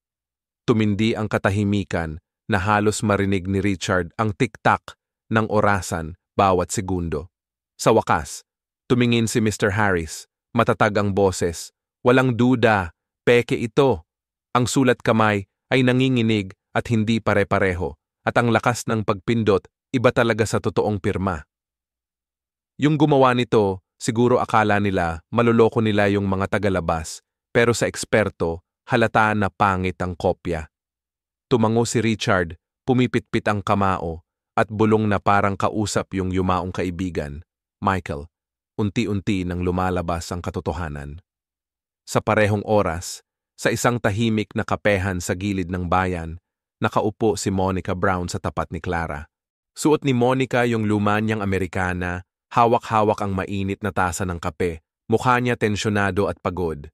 Tumindi ang katahimikan na halos marinig ni Richard ang tik-tak ng orasan bawat segundo. Sa wakas, tumingin si Mr. Harris, matatag ang boses. Walang duda, peke ito. Ang sulat kamay ay nanginginig at hindi pare-pareho, at ang lakas ng pagpindot iba talaga sa totoong pirma. Yung gumawa nito, siguro akala nila maloloko nila yung mga tagalabas, pero sa eksperto, halata na pangit ang kopya. Tumango si Richard, pumipitpit ang kamao, at bulong na parang kausap yung yumaong kaibigan. Michael, unti-unti nang lumalabas ang katotohanan. Sa parehong oras, sa isang tahimik na kapehan sa gilid ng bayan, nakaupo si Monica Brown sa tapat ni Clara. Suot ni Monica yung luma niyang Amerikana, hawak-hawak ang mainit na tasa ng kape, mukha niya tensyonado at pagod.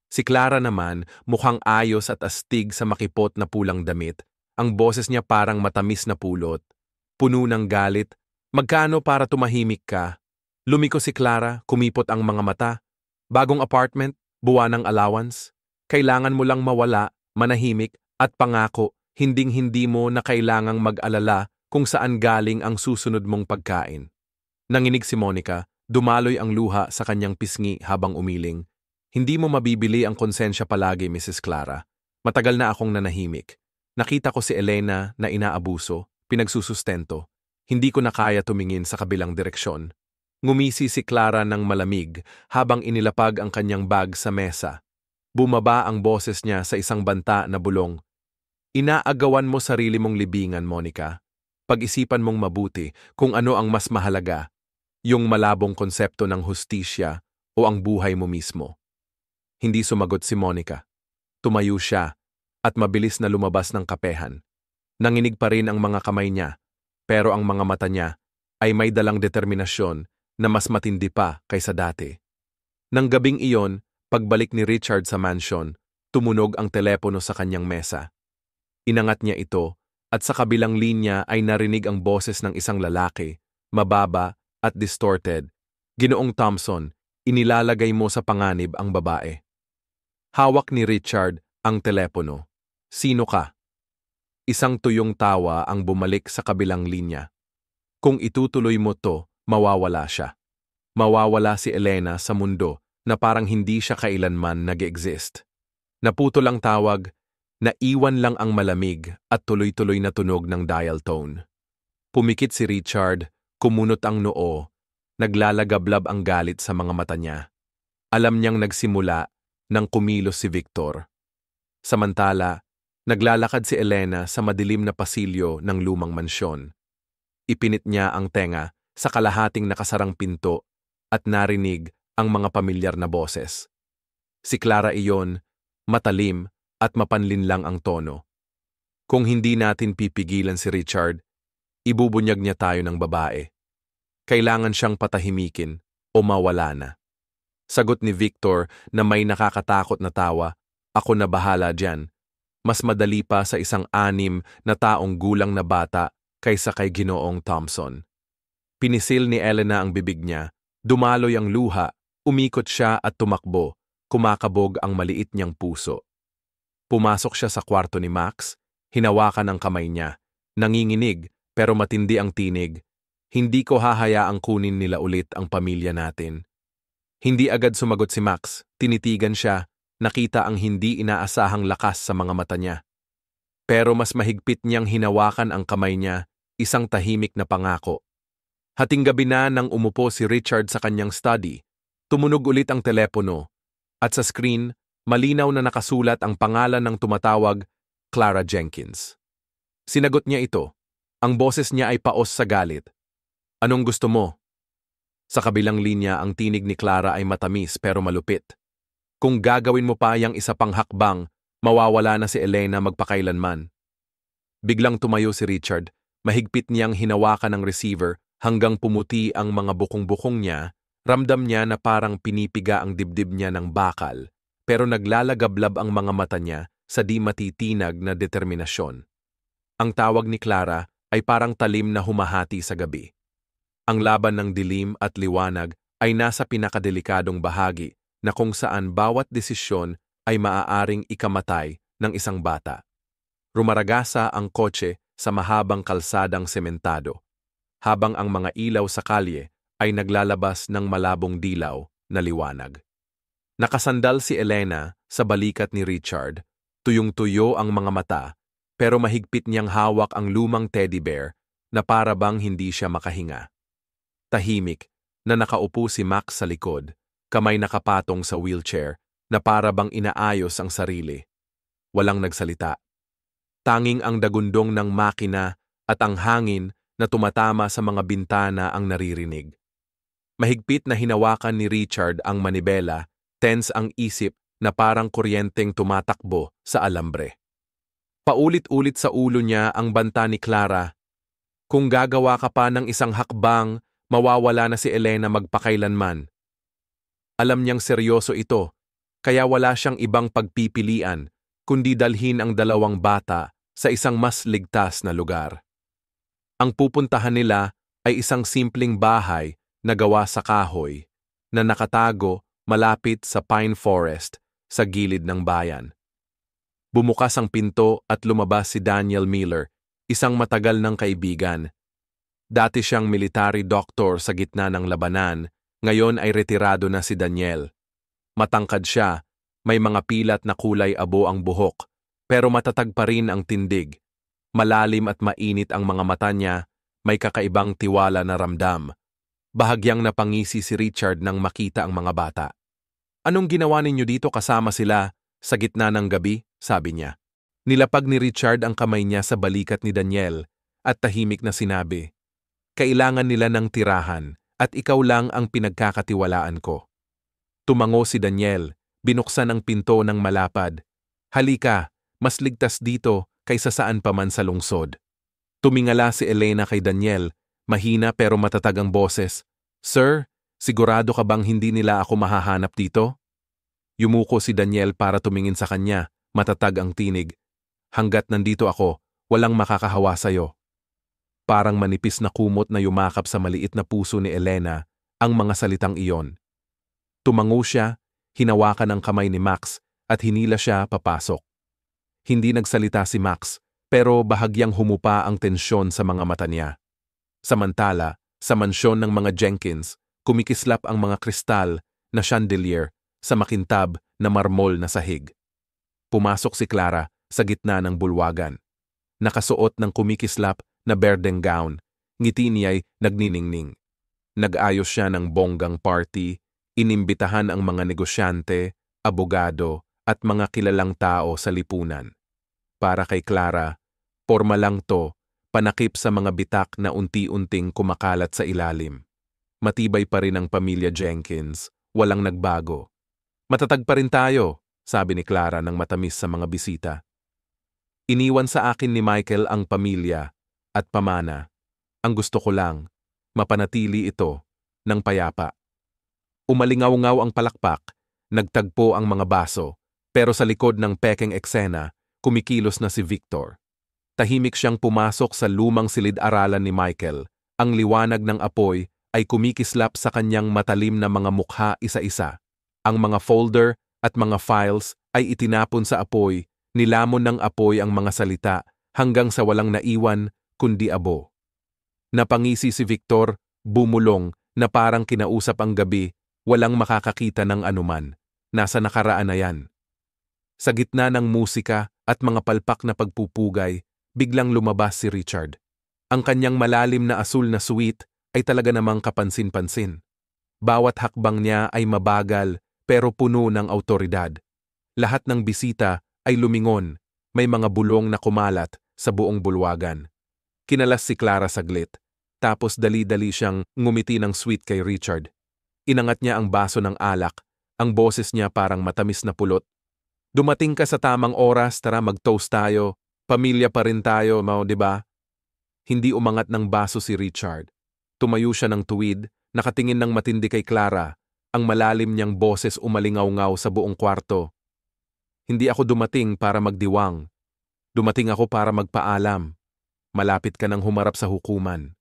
Si Clara naman, mukhang ayos at astig sa makipot na pulang damit. Ang boses niya parang matamis na pulot. Puno ng galit. Magkano para tumahimik ka? Lumiko si Clara, kumipot ang mga mata. Bagong apartment, buwan ng allowance. Kailangan mo lang mawala, manahimik, at pangako, hinding-hindi mo na kailangang mag-alala kung saan galing ang susunod mong pagkain. Nanginig si Monica, dumaloy ang luha sa kanyang pisngi habang umiling. Hindi mo mabibili ang konsensya palagi, Mrs. Clara. Matagal na akong nanahimik. Nakita ko si Elena na inaabuso, pinagsusustento. Hindi ko na kaya tumingin sa kabilang direksyon. Ngumisi si Clara ng malamig habang inilapag ang kanyang bag sa mesa. Bumaba ang boses niya sa isang banta na bulong. Inaagawan mo sarili mong libingan, Monica. Pag-isipan mong mabuti kung ano ang mas mahalaga, yung malabong konsepto ng hustisya o ang buhay mo mismo. Hindi sumagot si Monica. Tumayo siya at mabilis na lumabas ng kapehan. Nanginig pa rin ang mga kamay niya, pero ang mga mata niya ay may dalang determinasyon na mas matindi pa kaysa dati. Nang gabing iyon, pagbalik ni Richard sa mansion, tumunog ang telepono sa kanyang mesa. Inangat niya ito at sa kabilang linya ay narinig ang boses ng isang lalaki, mababa at distorted. Ginoong Thompson, inilalagay mo sa panganib ang babae. Hawak ni Richard ang telepono. Sino ka? Isang tuyong tawa ang bumalik sa kabilang linya. Kung itutuloy mo to, mawawala siya. Mawawala si Elena sa mundo na parang hindi siya kailanman nag-exist. Naputol ang tawag, naiwan lang ang malamig at tuloy-tuloy na tunog ng dial tone. Pumikit si Richard, kumunot ang noo, naglalagablab ang galit sa mga mata niya. Alam niyang nagsimula nang kumilos si Victor. Samantala, naglalakad si Elena sa madilim na pasilyo ng lumang mansyon. Ipinit niya ang tenga sa kalahating nakasarang pinto at narinig ang mga pamilyar na boses. Si Clara iyon, matalim at mapanlinlang ang tono. Kung hindi natin pipigilan si Richard, ibubunyag niya tayo ng babae. Kailangan siyang patahimikin o mawala na. Sagot ni Victor na may nakakatakot na tawa, ako na bahala dyan. Mas madali pa sa isang 6 na taong gulang na bata kaysa kay Ginoong Thompson. Pinisil ni Elena ang bibig niya, dumaloy ang luha, umikot siya at tumakbo, kumakabog ang maliit niyang puso. Pumasok siya sa kwarto ni Max, hinawakan ang kamay niya, nanginginig pero matindi ang tinig. Hindi ko hahayaang kunin nila ulit ang pamilya natin. Hindi agad sumagot si Max, tinitigan siya, nakita ang hindi inaasahang lakas sa mga mata niya. Pero mas mahigpit niyang hinawakan ang kamay niya, isang tahimik na pangako. Hating gabi na nang umupo si Richard sa kanyang study, tumunog ulit ang telepono at sa screen, malinaw na nakasulat ang pangalan ng tumatawag, Clara Jenkins. Sinagot niya ito. Ang boses niya ay paos sa galit. Anong gusto mo? Sa kabilang linya ang tinig ni Clara ay matamis pero malupit. Kung gagawin mo pa yang isa pang hakbang, mawawala na si Elena magpakailanman. Biglang tumayo si Richard, mahigpit niyang hinawakan ang receiver hanggang pumuti ang mga bukong-bukong niya, ramdam niya na parang pinipiga ang dibdib niya ng bakal, pero naglalagablab ang mga mata niya sa di matitinag na determinasyon. Ang tawag ni Clara ay parang talim na humahati sa gabi. Ang laban ng dilim at liwanag ay nasa pinakadelikadong bahagi na kung saan bawat desisyon ay maaaring ikamatay ng isang bata. Rumaragasa ang kotse sa mahabang kalsadang sementado, habang ang mga ilaw sa kalye ay naglalabas ng malabong dilaw na liwanag. Nakasandal si Elena sa balikat ni Richard, tuyong-tuyo ang mga mata, pero mahigpit niyang hawak ang lumang teddy bear na para bang hindi siya makahinga. Tahimik na nakaupo si Max sa likod, kamay nakapatong sa wheelchair na para bang inaayos ang sarili. Walang nagsalita. Tanging ang dagundong ng makina at ang hangin na tumatama sa mga bintana ang naririnig. Mahigpit na hinawakan ni Richard ang manibela, tense ang isip na parang kuryenteng tumatakbo sa alambre. Paulit-ulit sa ulo niya ang banta ni Clara. Kung gagawa ka pa ng isang hakbang, mawawala na si Elena magpakailanman. Alam niyang seryoso ito, kaya wala siyang ibang pagpipilian kundi dalhin ang dalawang bata sa isang mas ligtas na lugar. Ang pupuntahan nila ay isang simpleng bahay na gawa sa kahoy na nakatago malapit sa pine forest sa gilid ng bayan. Bumukas ang pinto at lumabas si Daniel Miller, isang matagal ng kaibigan. Dati siyang military doctor sa gitna ng labanan, ngayon ay retirado na si Daniel. Matangkad siya, may mga pilat na kulay abo ang buhok, pero matatag pa rin ang tindig. Malalim at mainit ang mga mata niya, may kakaibang tiwala na ramdam. Bahagyang napangisi si Richard nang makita ang mga bata. Anong ginawa ninyo dito kasama sila sa gitna ng gabi? Sabi niya. Nilapag ni Richard ang kamay niya sa balikat ni Daniel at tahimik na sinabi, kailangan nila ng tirahan at ikaw lang ang pinagkakatiwalaan ko. Tumango si Daniel, binuksan ang pinto ng malapad. Halika, mas ligtas dito kaysa saan pa man sa lungsod. Tumingala si Elena kay Daniel, mahina pero matatag ang boses. Sir, sigurado ka bang hindi nila ako mahahanap dito? Yumuko si Daniel para tumingin sa kanya, matatag ang tinig. Hanggat nandito ako, walang makakahawa sa'yo. Parang manipis na kumot na yumakap sa maliit na puso ni Elena ang mga salitang iyon. Tumango siya, hinawakan ang kamay ni Max at hinila siya papasok. Hindi nagsalita si Max, pero bahagyang humupa ang tensyon sa mga mata niya. Samantala, sa mansyon ng mga Jenkins, kumikislap ang mga kristal na chandelier sa makintab na marmol na sahig. Pumasok si Clara sa gitna ng bulwagan. Nakasuot ng kumikislap na berdeng gown, ngiti niya'y nagniningning. Nag-ayos siya ng bonggang party, inimbitahan ang mga negosyante, abogado, at mga kilalang tao sa lipunan. Para kay Clara, porma lang to, panakip sa mga bitak na unti-unting kumakalat sa ilalim. Matibay pa rin ang pamilya Jenkins, walang nagbago. Matatag pa rin tayo, sabi ni Clara ng matamis sa mga bisita. Iniwan sa akin ni Michael ang pamilya at pamana. Ang gusto ko lang, mapanatili ito ng payapa. Umalingaw-ngaw ang palakpak, nagtagpo ang mga baso, pero sa likod ng pekeng eksena, kumikilos na si Victor. Tahimik siyang pumasok sa lumang silid-aralan ni Michael. Ang liwanag ng apoy ay kumikislap sa kanyang matalim na mga mukha isa-isa. Ang mga folder at mga files ay itinapon sa apoy, nilamon ng apoy ang mga salita hanggang sa walang naiwan kundi abo. Napangisi si Victor, bumulong na parang kinausap ang gabi, walang makakakita ng anuman. Nasa nakaraan na yan. Sa gitna ng musika at mga palpak na pagpupugay, biglang lumabas si Richard. Ang kanyang malalim na asul na suit ay talaga namang kapansin-pansin. Bawat hakbang niya ay mabagal pero puno ng awtoridad. Lahat ng bisita ay lumingon, may mga bulong na kumalat sa buong bulwagan. Kinalas si Clara saglit, tapos dali-dali siyang ngumiti ng sweet kay Richard. Inangat niya ang baso ng alak, ang boses niya parang matamis na pulot. Dumating ka sa tamang oras, tara mag-toast tayo. Pamilya pa rin tayo, di ba? Hindi umangat ng baso si Richard. Tumayo siya ng tuwid, nakatingin ng matindi kay Clara, ang malalim niyang boses umalingaw-ngaw sa buong kwarto. Hindi ako dumating para magdiwang. Dumating ako para magpaalam. Malapit ka nang humarap sa hukuman.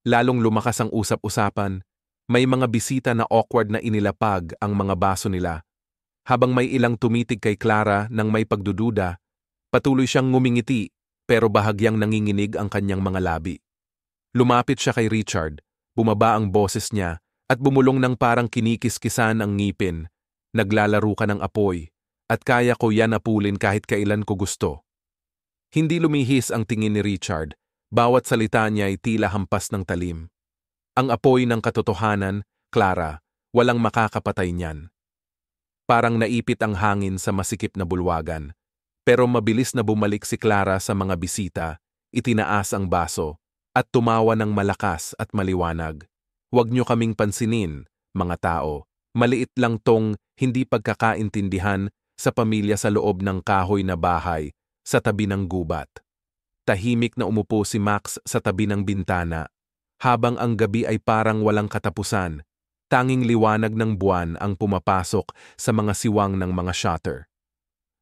Lalong lumakas ang usap-usapan. May mga bisita na awkward na inilapag ang mga baso nila. Habang may ilang tumitig kay Clara nang may pagdududa, patuloy siyang ngumingiti pero bahagyang nanginginig ang kanyang mga labi. Lumapit siya kay Richard, bumaba ang boses niya at bumulong ng parang kinikiskisan ang ngipin. Naglalaro ka ng apoy at kaya ko yan apulin kahit kailan ko gusto. Hindi lumihis ang tingin ni Richard, bawat salita niya ay tila hampas ng talim. Ang apoy ng katotohanan, Clara, walang makakapatay niyan. Parang naipit ang hangin sa masikip na bulwagan. Pero mabilis na bumalik si Clara sa mga bisita, itinaas ang baso, at tumawa ng malakas at maliwanag. Huwag niyo kaming pansinin, mga tao. Maliit lang tong hindi pagkakaintindihan sa pamilya sa loob ng kahoy na bahay, sa tabi ng gubat. Tahimik na umupo si Max sa tabi ng bintana, habang ang gabi ay parang walang katapusan. Tanging liwanag ng buwan ang pumapasok sa mga siwang ng mga shutter.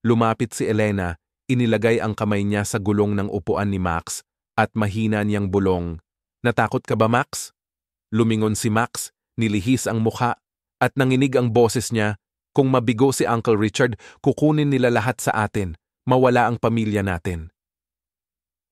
Lumapit si Elena, inilagay ang kamay niya sa gulong ng upuan ni Max at mahina niyang bulong, "Natakot ka ba, Max?" Lumingon si Max, nilihis ang mukha at nanginig ang boses niya, "Kung mabigo si Uncle Richard, kukunin nila lahat sa atin, mawala ang pamilya natin."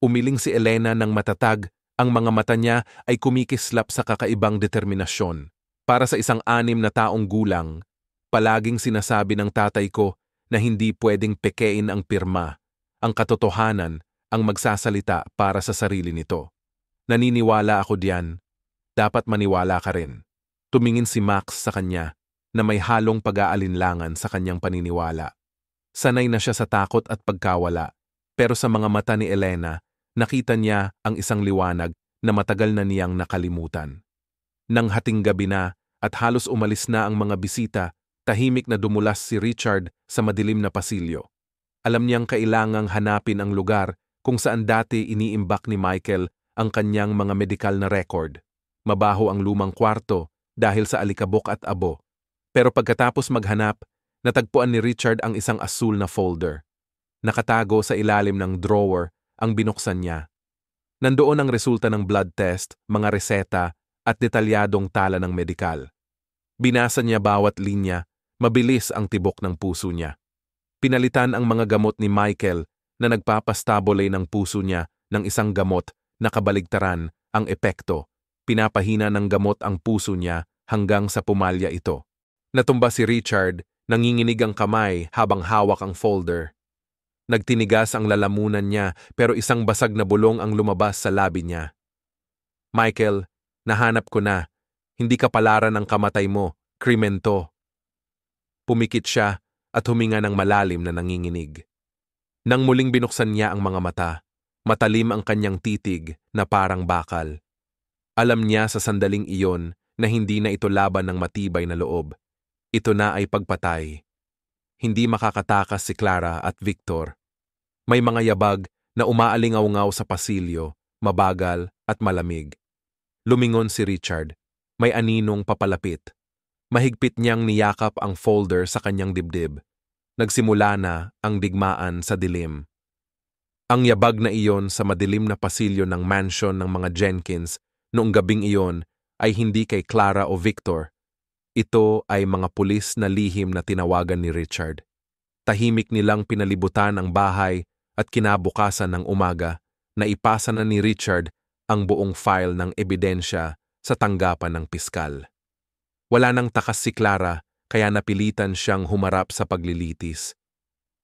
Umiling si Elena ng matatag, ang mga mata niya ay kumikislap sa kakaibang determinasyon. Para sa isang 6 na taong gulang, palaging sinasabi ng tatay ko na hindi pwedeng pekein ang pirma. Ang katotohanan ang magsasalita para sa sarili nito. Naniniwala ako diyan. Dapat maniwala ka rin. Tumingin si Max sa kanya na may halong pag-aalinlangan sa kanyang paniniwala. Sanay na siya sa takot at pagkawala, pero sa mga mata ni Elena, nakita niya ang isang liwanag na matagal na niyang nakalimutan. Nang hating gabi na at halos umalis na ang mga bisita, tahimik na dumulas si Richard sa madilim na pasilyo. Alam niyang kailangang hanapin ang lugar kung saan dati iniimbak ni Michael ang kanyang mga medikal na record. Mabaho ang lumang kwarto dahil sa alikabok at abo. Pero pagkatapos maghanap, natagpuan ni Richard ang isang asul na folder. Nakatago sa ilalim ng drawer ang binuksan niya. Nandoon ang resulta ng blood test, mga reseta, at detalyadong tala ng medikal. Binasa niya bawat linya, mabilis ang tibok ng puso niya. Pinalitan ang mga gamot ni Michael na nagpapastabulay ng puso niya ng isang gamot na kabaligtaran ang epekto. Pinapahina ng gamot ang puso niya hanggang sa pumalya ito. Natumba si Richard, nanginginig ang kamay habang hawak ang folder. Nagtinigas ang lalamunan niya pero isang basag na bulong ang lumabas sa labi niya. "Michael, nahanap ko na. Hindi kapalaran ang kamatay mo, krimen to." Pumikit siya at huminga ng malalim na nanginginig. Nang muling binuksan niya ang mga mata, matalim ang kanyang titig na parang bakal. Alam niya sa sandaling iyon na hindi na ito laban ng matibay na loob. Ito na ay pagpatay. Hindi makakatakas si Clara at Victor. May mga yabag na umaalingaw-ngaw sa pasilyo, mabagal at malamig. Lumingon si Richard. May aninong papalapit. Mahigpit niyang niyakap ang folder sa kanyang dibdib. Nagsimula na ang digmaan sa dilim. Ang yabag na iyon sa madilim na pasilyo ng mansion ng mga Jenkins noong gabing iyon ay hindi kay Clara o Victor. Ito ay mga pulis na lihim na tinawagan ni Richard. Tahimik nilang pinalibutan ang bahay at kinabukasan ng umaga na ipasa na ni Richard ang buong file ng ebidensya sa tanggapan ng piskal. Wala nang takas si Clara kaya napilitan siyang humarap sa paglilitis.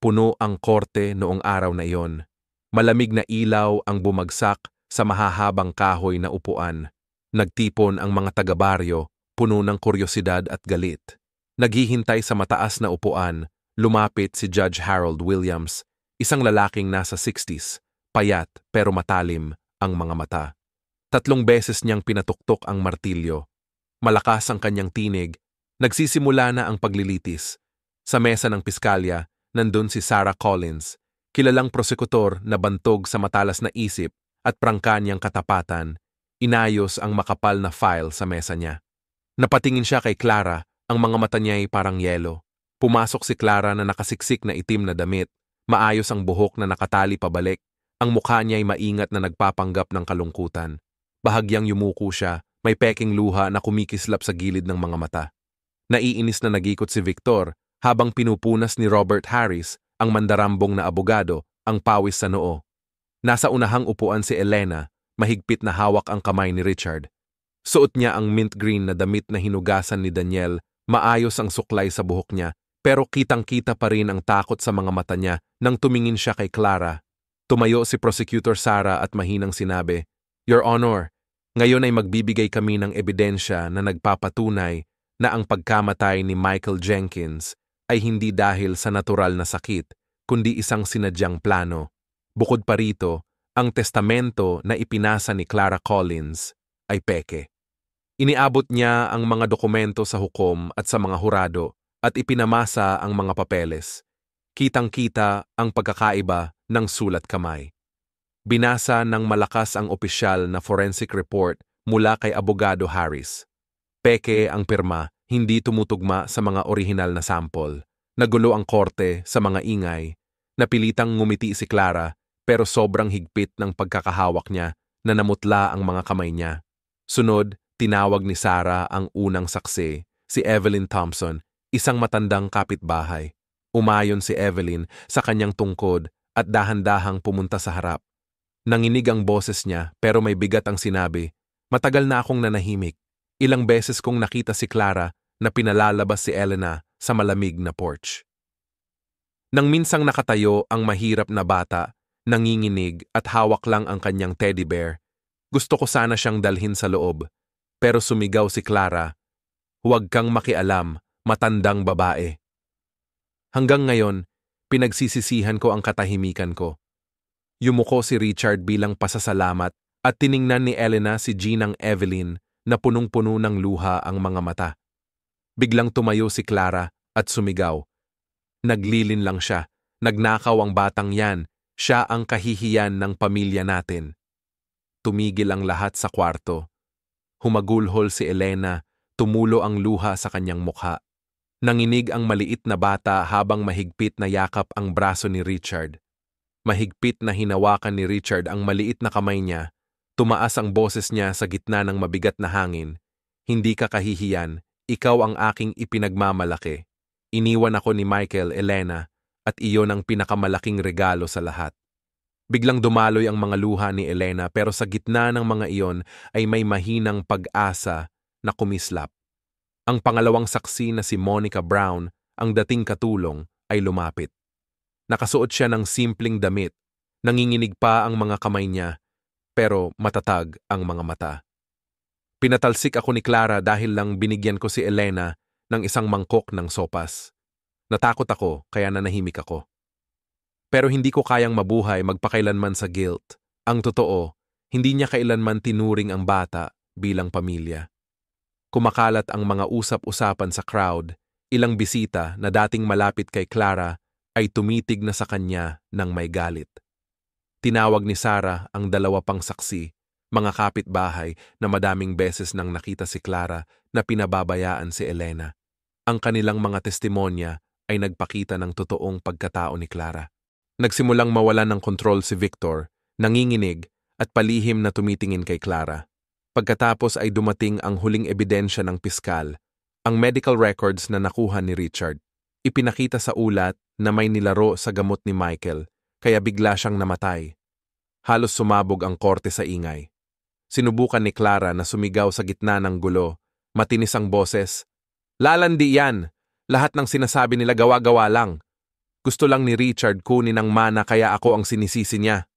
Puno ang korte noong araw na iyon. Malamig na ilaw ang bumagsak sa mahahabang kahoy na upuan. Nagtipon ang mga taga-baryo, puno ng kuryosidad at galit. Naghihintay sa mataas na upuan, lumapit si Judge Harold Williams, isang lalaking nasa 60s, payat pero matalim ang mga mata. 3 beses niyang pinatuktok ang martilyo. Malakas ang kanyang tinig, nagsisimula na ang paglilitis. Sa mesa ng piskalya, nandun si Sarah Collins, kilalang prosekutor na bantog sa matalas na isip at prangka niyang katapatan. Inayos ang makapal na file sa mesa niya. Napatingin siya kay Clara, ang mga mata niya ay parang yelo. Pumasok si Clara na nakasiksik na itim na damit, maayos ang buhok na nakatali pabalik, ang mukha niya ay maingat na nagpapanggap ng kalungkutan. Bahagyang yumuko siya, may peking luha na kumikislap sa gilid ng mga mata. Naiinis na nagikot si Victor, habang pinupunas ni Robert Harris, ang mandarambong na abogado, ang pawis sa noo. Nasa unahang upuan si Elena, mahigpit na hawak ang kamay ni Richard. Suot niya ang mint green na damit na hinugasan ni Daniel, maayos ang suklay sa buhok niya, pero kitang-kita pa rin ang takot sa mga mata niya nang tumingin siya kay Clara. Tumayo si Prosecutor Sarah at mahinang sinabi, "Your Honor, ngayon ay magbibigay kami ng ebidensya na nagpapatunay na ang pagkamatay ni Michael Jenkins ay hindi dahil sa natural na sakit, kundi isang sinadyang plano. Bukod pa rito, ang testamento na ipinasa ni Clara Collins ay peke." Iniabot niya ang mga dokumento sa hukom at sa mga hurado at ipinamasa ang mga papeles. Kitang-kita ang pagkakaiba ng sulat kamay. Binasa ng malakas ang opisyal na forensic report mula kay Abogado Harris. Peke ang pirma, hindi tumutugma sa mga orihinal na sample. Nagulo ang korte sa mga ingay. Napilitang ngumiti si Clara pero sobrang higpit ng pagkakahawak niya na namutla ang mga kamay niya. Sunod, tinawag ni Sarah ang unang saksi, si Evelyn Thompson, isang matandang kapitbahay. Umayon si Evelyn sa kanyang tungkod at dahan-dahang pumunta sa harap. Nanginig ang boses niya pero may bigat ang sinabi, "Matagal na akong nanahimik. Ilang beses kong nakita si Clara na pinalalabas si Elena sa malamig na porch." Nang minsang nakatayo ang mahirap na bata, nanginginig at hawak lang ang kanyang teddy bear, gusto ko sana siyang dalhin sa loob. Pero sumigaw si Clara, "Huwag kang makialam, matandang babae." Hanggang ngayon, pinagsisisihan ko ang katahimikan ko. Yumuko si Richard bilang pasasalamat at tiningnan ni Elena si Ginang Evelyn na punong-puno ng luha ang mga mata. Biglang tumayo si Clara at sumigaw. Naglilin lang siya, nagnakaw ang batang yan, siya ang kahihiyan ng pamilya natin. Tumigil ang lahat sa kwarto. Humagulhol si Elena, tumulo ang luha sa kanyang mukha. Nanginig ang maliit na bata habang mahigpit na yakap ang braso ni Richard. Mahigpit na hinawakan ni Richard ang maliit na kamay niya. Tumaas ang boses niya sa gitna ng mabigat na hangin. "Hindi ka kahihiyan, ikaw ang aking ipinagmamalaki. Iniwan ako ni Michael, Elena, at iyon ang pinakamalaking regalo sa lahat." Biglang dumaloy ang mga luha ni Elena pero sa gitna ng mga iyon ay may mahinang pag-asa na kumislap. Ang pangalawang saksi na si Monica Brown, ang dating katulong, ay lumapit. Nakasuot siya ng simpleng damit, nanginginig pa ang mga kamay niya, pero matatag ang mga mata. Pinatalsik ako ni Clara dahil lang binigyan ko si Elena ng isang mangkok ng sopas. Natakot ako kaya nanahimik ako. Pero hindi ko kayang mabuhay magpakailanman sa guilt. Ang totoo, hindi niya kailanman tinuring ang bata bilang pamilya. Kumakalat ang mga usap-usapan sa crowd, ilang bisita na dating malapit kay Clara ay tumitig na sa kanya ng may galit. Tinawag ni Sarah ang 2 pang saksi, mga kapitbahay na madaming beses nang nakita si Clara na pinababayaan si Elena. Ang kanilang mga testimonya ay nagpakita ng totoong pagkatao ni Clara. Nagsimulang mawalan ng kontrol si Victor, nanginginig at palihim na tumitingin kay Clara. Pagkatapos ay dumating ang huling ebidensya ng piskal, ang medical records na nakuha ni Richard. Ipinakita sa ulat na may nilaro sa gamot ni Michael, kaya bigla siyang namatay. Halos sumabog ang korte sa ingay. Sinubukan ni Clara na sumigaw sa gitna ng gulo. Matinis ang boses. "Lalandi yan! Lahat ng sinasabi nila gawa-gawa lang. Gusto lang ni Richard kunin ang mana kaya ako ang sinisisi niya."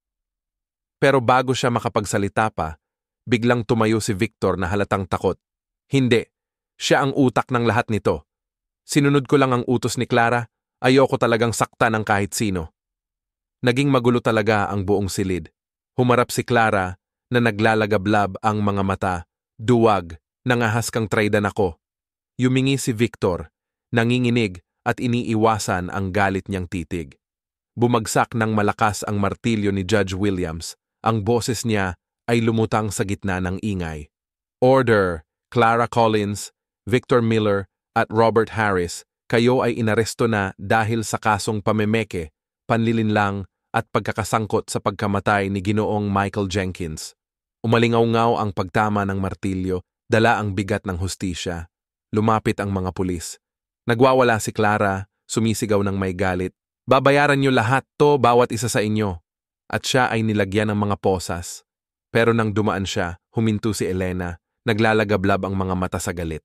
Pero bago siya makapagsalita pa, Biglang tumayo si Victor na halatang takot. Hindi, siya ang utak ng lahat nito. Sinunod ko lang ang utos ni Clara, ayoko talagang sakta ng kahit sino. Naging magulo talaga ang buong silid. Humarap si Clara na naglalagablab ang mga mata, duwag, nangahas kang traydan ako. Yumingi si Victor, nanginginig at iniiwasan ang galit niyang titig. Bumagsak ng malakas ang martilyo ni Judge Williams. Ang boses niya ay lumutang sa gitna ng ingay. Order! Clara Collins, Victor Miller at Robert Harris, kayo ay inaresto na dahil sa kasong pamemeke, panlilinlang at pagkakasangkot sa pagkamatay ni Ginoong Michael Jenkins. Umalingaw-ngaw ang pagtama ng martilyo, dala ang bigat ng hustisya. Lumapit ang mga pulis. Nagwawala si Clara, sumisigaw ng may galit. Babayaran niyo lahat to, bawat isa sa inyo. At siya ay nilagyan ng mga posas. Pero nang dumaan siya, huminto si Elena, naglalagablab ang mga mata sa galit.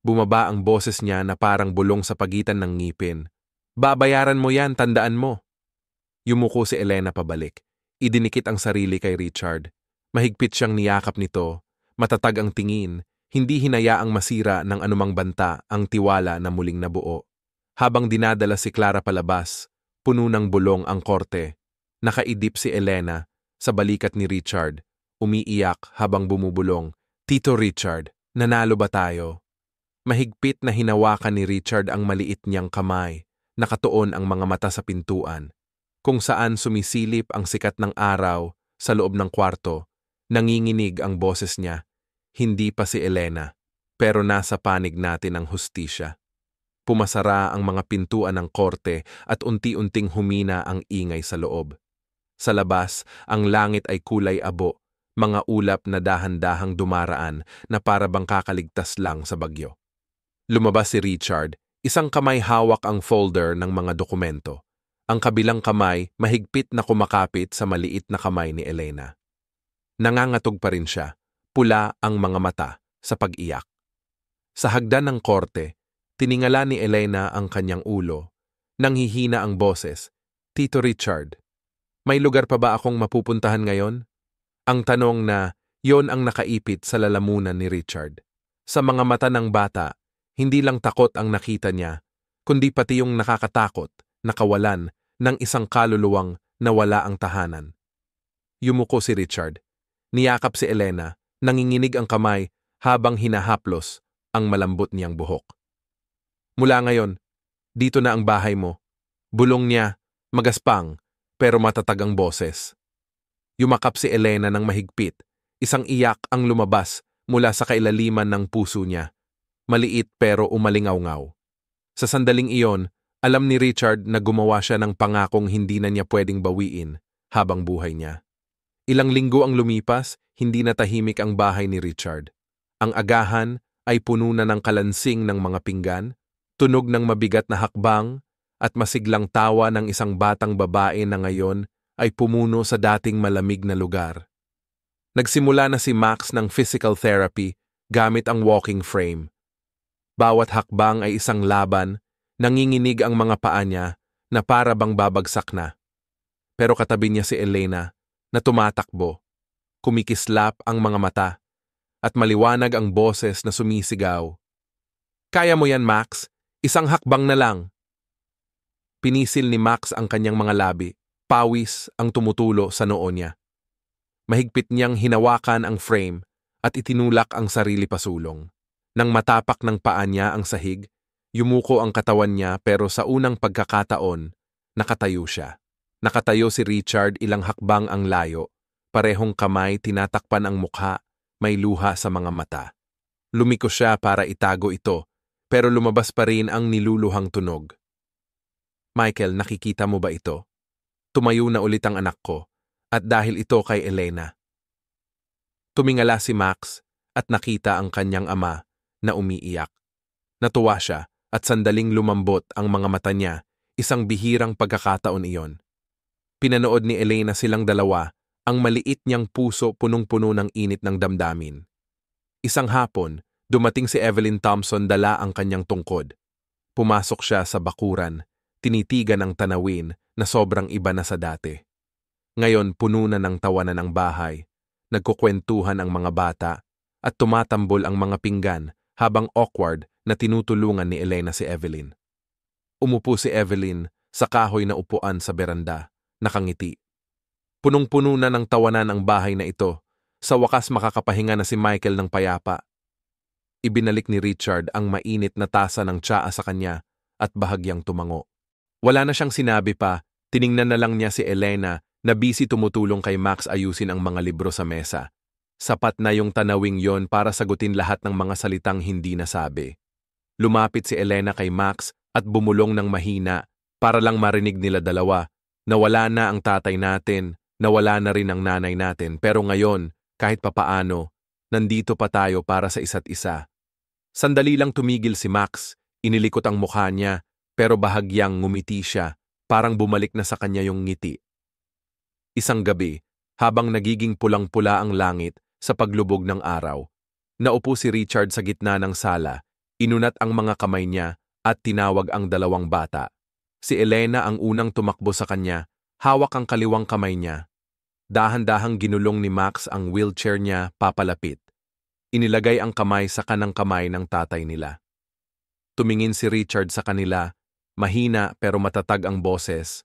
Bumaba ang boses niya na parang bulong sa pagitan ng ngipin. Babayaran mo yan, tandaan mo. Yumuko si Elena pabalik. Idinikit ang sarili kay Richard. Mahigpit siyang niyakap nito. Matatag ang tingin, hindi hinayaang masira ng anumang banta ang tiwala na muling nabuo. Habang dinadala si Clara palabas, puno ng bulong ang korte. Nakaidip si Elena sa balikat ni Richard, umiiyak habang bumubulong. Tito Richard, nanalo ba tayo? Mahigpit na hinawakan ni Richard ang maliit niyang kamay, nakatuon ang mga mata sa pintuan, kung saan sumisilip ang sikat ng araw sa loob ng kwarto. Nanginginig ang boses niya. Hindi pa si Elena, pero nasa panig natin ang hustisya. Pumasara ang mga pintuan ng korte at unti-unting humina ang ingay sa loob. Sa labas, ang langit ay kulay abo, mga ulap na dahan-dahang dumaraan na para bang kakaligtas lang sa bagyo. Lumabas si Richard, isang kamay hawak ang folder ng mga dokumento. Ang kabilang kamay mahigpit na kumakapit sa maliit na kamay ni Elena. Nangangatog pa rin siya, pula ang mga mata sa pag-iyak. Sa hagdan ng korte, tiningala ni Elena ang kanyang ulo. Nanghihina ang boses. Tito Richard, may lugar pa ba akong mapupuntahan ngayon? Ang tanong na yon ang nakaipit sa lalamunan ni Richard. Sa mga mata ng bata, hindi lang takot ang nakita niya, kundi pati yung nakakatakot, nakawalan ng isang kaluluwang nawala ang tahanan. Yumuko si Richard. Niyakap si Elena, nanginginig ang kamay habang hinahaplos ang malambot niyang buhok. Mula ngayon, dito na ang bahay mo. Bulong niya, magaspang, pero matatag ang boses. Yumakap si Elena ng mahigpit. Isang iyak ang lumabas mula sa kailaliman ng puso niya. Maliit pero umalingaw-ngaw. Sa sandaling iyon, alam ni Richard na gumawa siya ng pangakong hindi na niya pwedeng bawiin habang buhay niya. Ilang linggo ang lumipas, hindi na tahimik ang bahay ni Richard. Ang agahan ay puno na ng kalansing ng mga pinggan, tunog ng mabigat na hakbang, at masiglang tawa ng isang batang babae na ngayon ay pumuno sa dating malamig na lugar. Nagsimula na si Max ng physical therapy gamit ang walking frame. Bawat hakbang ay isang laban, nanginginig ang mga paa niya na para bang babagsak na. Pero katabi niya si Elena na tumatakbo, kumikislap ang mga mata, at maliwanag ang boses na sumisigaw. Kaya mo yan, Max, isang hakbang na lang. Pinisil ni Max ang kanyang mga labi. Pawis ang tumutulo sa noo niya. Mahigpit niyang hinawakan ang frame at itinulak ang sarili pasulong. Nang matapak ng paa niya ang sahig, yumuko ang katawan niya pero sa unang pagkakataon, nakatayo siya. Nakatayo si Richard ilang hakbang ang layo, parehong kamay tinatakpan ang mukha, may luha sa mga mata. Lumiko siya para itago ito, pero lumabas pa rin ang niluluhang tunog. Michael, nakikita mo ba ito? Tumayo na ulit ang anak ko, at dahil ito kay Elena. Tumingala si Max at nakita ang kanyang ama na umiiyak. Natuwa siya at sandaling lumambot ang mga mata niya, isang bihirang pagkakataon iyon. Pinanood ni Elena silang dalawa, ang maliit niyang puso punong-puno ng init ng damdamin. Isang hapon, dumating si Evelyn Thompson dala ang kanyang tungkod. Pumasok siya sa bakuran, tinitigan ang tanawin na sobrang iba na sa dati. Ngayon puno na ng tawanan ng bahay, nagkukwentuhan ang mga bata, at tumatambol ang mga pinggan habang awkward na tinutulungan ni Elena si Evelyn. Umupo si Evelyn sa kahoy na upuan sa beranda, nakangiti. Punong-puno na ng tawanan ang bahay na ito. Sa wakas makakapahinga na si Michael ng payapa. Ibinalik ni Richard ang mainit na tasa ng tsaa sa kanya at bahagyang tumango. Wala na siyang sinabi pa, tiningnan na lang niya si Elena na busy tumutulong kay Max ayusin ang mga libro sa mesa. Sapat na yung tanawing yon para sagutin lahat ng mga salitang hindi nasabi. Lumapit si Elena kay Max at bumulong ng mahina para lang marinig nila dalawa na wala na ang tatay natin, na wala na rin ang nanay natin, pero ngayon, kahit papaano, nandito pa tayo para sa isa't isa. Sandali lang tumigil si Max, inilikot ang mukha niya, pero bahagyang ngumiti siya, parang bumalik na sa kanya yung ngiti. Isang gabi, habang nagiging pulang-pula ang langit sa paglubog ng araw, naupo si Richard sa gitna ng sala, inunat ang mga kamay niya at tinawag ang dalawang bata. Si Elena ang unang tumakbo sa kanya, hawak ang kaliwang kamay niya. Dahan-dahang ginulong ni Max ang wheelchair niya papalapit. Inilagay ang kamay sa kanang kamay ng tatay nila. Tumingin si Richard sa kanila, mahina pero matatag ang boses.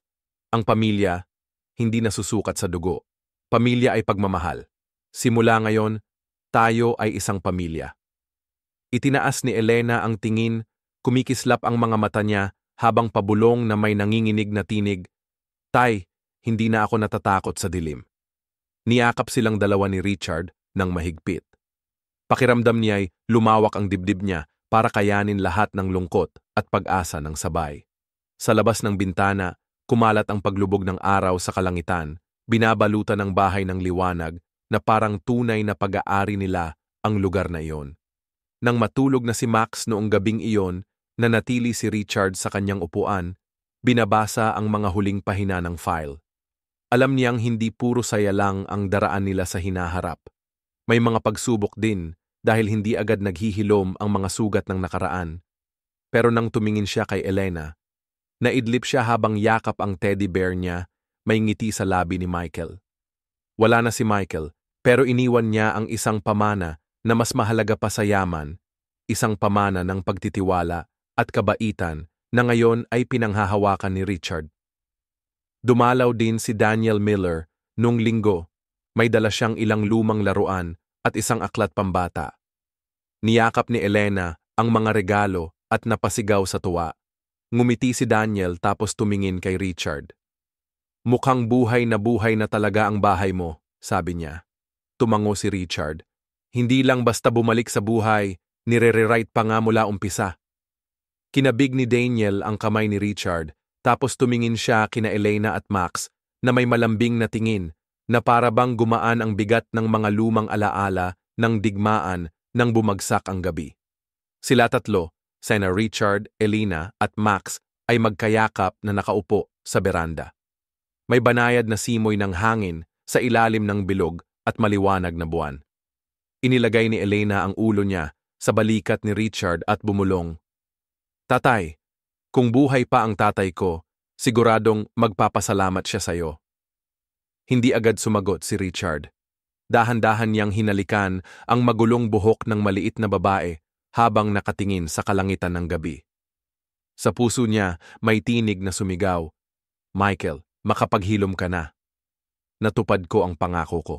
Ang pamilya, hindi nasusukat sa dugo. Pamilya ay pagmamahal. Simula ngayon, tayo ay isang pamilya. Itinaas ni Elena ang tingin, kumikislap ang mga mata niya habang pabulong na may nanginginig na tinig. Tay, hindi na ako natatakot sa dilim. Niyakap silang dalawa ni Richard ng mahigpit. Pakiramdam niya ay lumawak ang dibdib niya para kayanin lahat ng lungkot at pag-asa ng sabay. Sa labas ng bintana, kumalat ang paglubog ng araw sa kalangitan, binabalutan ng bahay ng liwanag na parang tunay na pag-aari nila ang lugar na iyon. Nang matulog na si Max noong gabing iyon, nanatili si Richard sa kanyang upuan, binabasa ang mga huling pahina ng file. Alam niyang hindi puro saya lang ang daraan nila sa hinaharap. May mga pagsubok din dahil hindi agad naghihilom ang mga sugat ng nakaraan. Pero nang tumingin siya kay Elena, naidlip siya habang yakap ang teddy bear niya, may ngiti sa labi ni Michael. Wala na si Michael, pero iniwan niya ang isang pamana na mas mahalaga pa sa yaman, isang pamana ng pagtitiwala at kabaitan na ngayon ay pinanghahawakan ni Richard. Dumalaw din si Daniel Miller nung linggo. May dala siyang ilang lumang laruan at isang aklat pambata. Niyakap ni Elena ang mga regalo at napasigaw sa tuwa. Ngumiti si Daniel tapos tumingin kay Richard. Mukhang buhay na talaga ang bahay mo, sabi niya. Tumango si Richard. Hindi lang basta bumalik sa buhay, nire-rewrite pa nga mula umpisa. Kinabig ni Daniel ang kamay ni Richard, tapos tumingin siya kina Elena at Max na may malambing na tingin na para bang gumaan ang bigat ng mga lumang alaala ng digmaan nang bumagsak ang gabi. Sila tatlo, sina Richard, Elena at Max ay magkayakap na nakaupo sa beranda. May banayad na simoy ng hangin sa ilalim ng bilog at maliwanag na buwan. Inilagay ni Elena ang ulo niya sa balikat ni Richard at bumulong. Tatay, kung buhay pa ang tatay ko, siguradong magpapasalamat siya sa'yo. Hindi agad sumagot si Richard. Dahan-dahan niyang hinalikan ang magulong buhok ng maliit na babae habang nakatingin sa kalangitan ng gabi. Sa puso niya may tinig na sumigaw, Michael, makapaghilom ka na. Natupad ko ang pangako ko.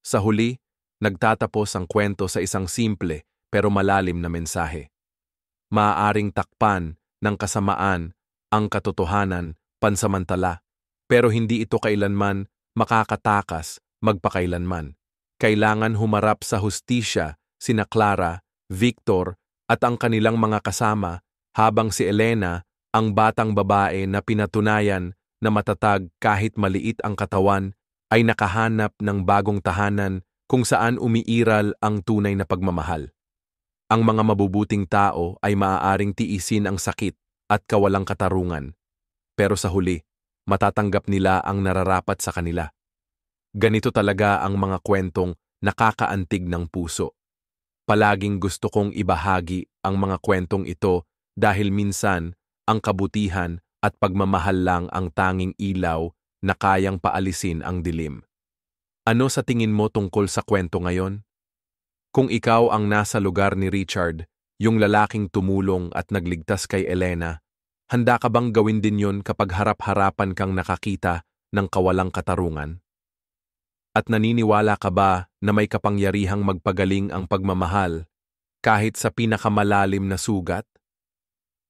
Sa huli, nagtatapos ang kwento sa isang simple pero malalim na mensahe. Maaaring takpan ng kasamaan ang katotohanan pansamantala, pero hindi ito kailanman makakatakas magpakailanman. Kailangan humarap sa hustisya sina Clara, Victor at ang kanilang mga kasama habang si Elena, ang batang babae na pinatunayan na matatag kahit maliit ang katawan, ay nakahanap ng bagong tahanan kung saan umiiral ang tunay na pagmamahal. Ang mga mabubuting tao ay maaaring tiisin ang sakit at kawalang katarungan, pero sa huli, matatanggap nila ang nararapat sa kanila. Ganito talaga ang mga kwentong nakakaantig ng puso. Palaging gusto kong ibahagi ang mga kwentong ito dahil minsan ang kabutihan at pagmamahal lang ang tanging ilaw na kayang paalisin ang dilim. Ano sa tingin mo tungkol sa kwento ngayon? Kung ikaw ang nasa lugar ni Richard, yung lalaking tumulong at nagligtas kay Elena, handa ka bang gawin din yun kapag harap-harapan kang nakakita ng kawalang katarungan? At naniniwala ka ba na may kapangyarihang magpagaling ang pagmamahal kahit sa pinakamalalim na sugat?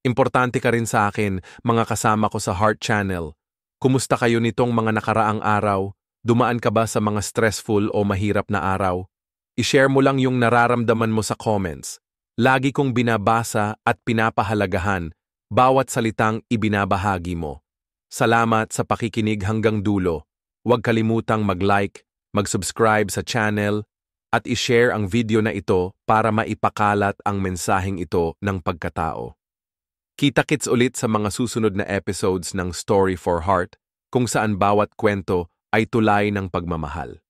Importante ka rin sa akin, mga kasama ko sa Heart Channel. Kumusta kayo nitong mga nakaraang araw? Dumaan ka ba sa mga stressful o mahirap na araw? I-share mo lang yung nararamdaman mo sa comments. Lagi kong binabasa at pinapahalagahan bawat salitang ibinabahagi mo. Salamat sa pakikinig hanggang dulo. Huwag kalimutang mag-like, mag-subscribe sa channel, at i-share ang video na ito para maipakalat ang mensaheng ito ng pagkatao. Kita-kits ulit sa mga susunod na episodes ng Story for Heart, kung saan bawat kwento ay tulay ng pagmamahal.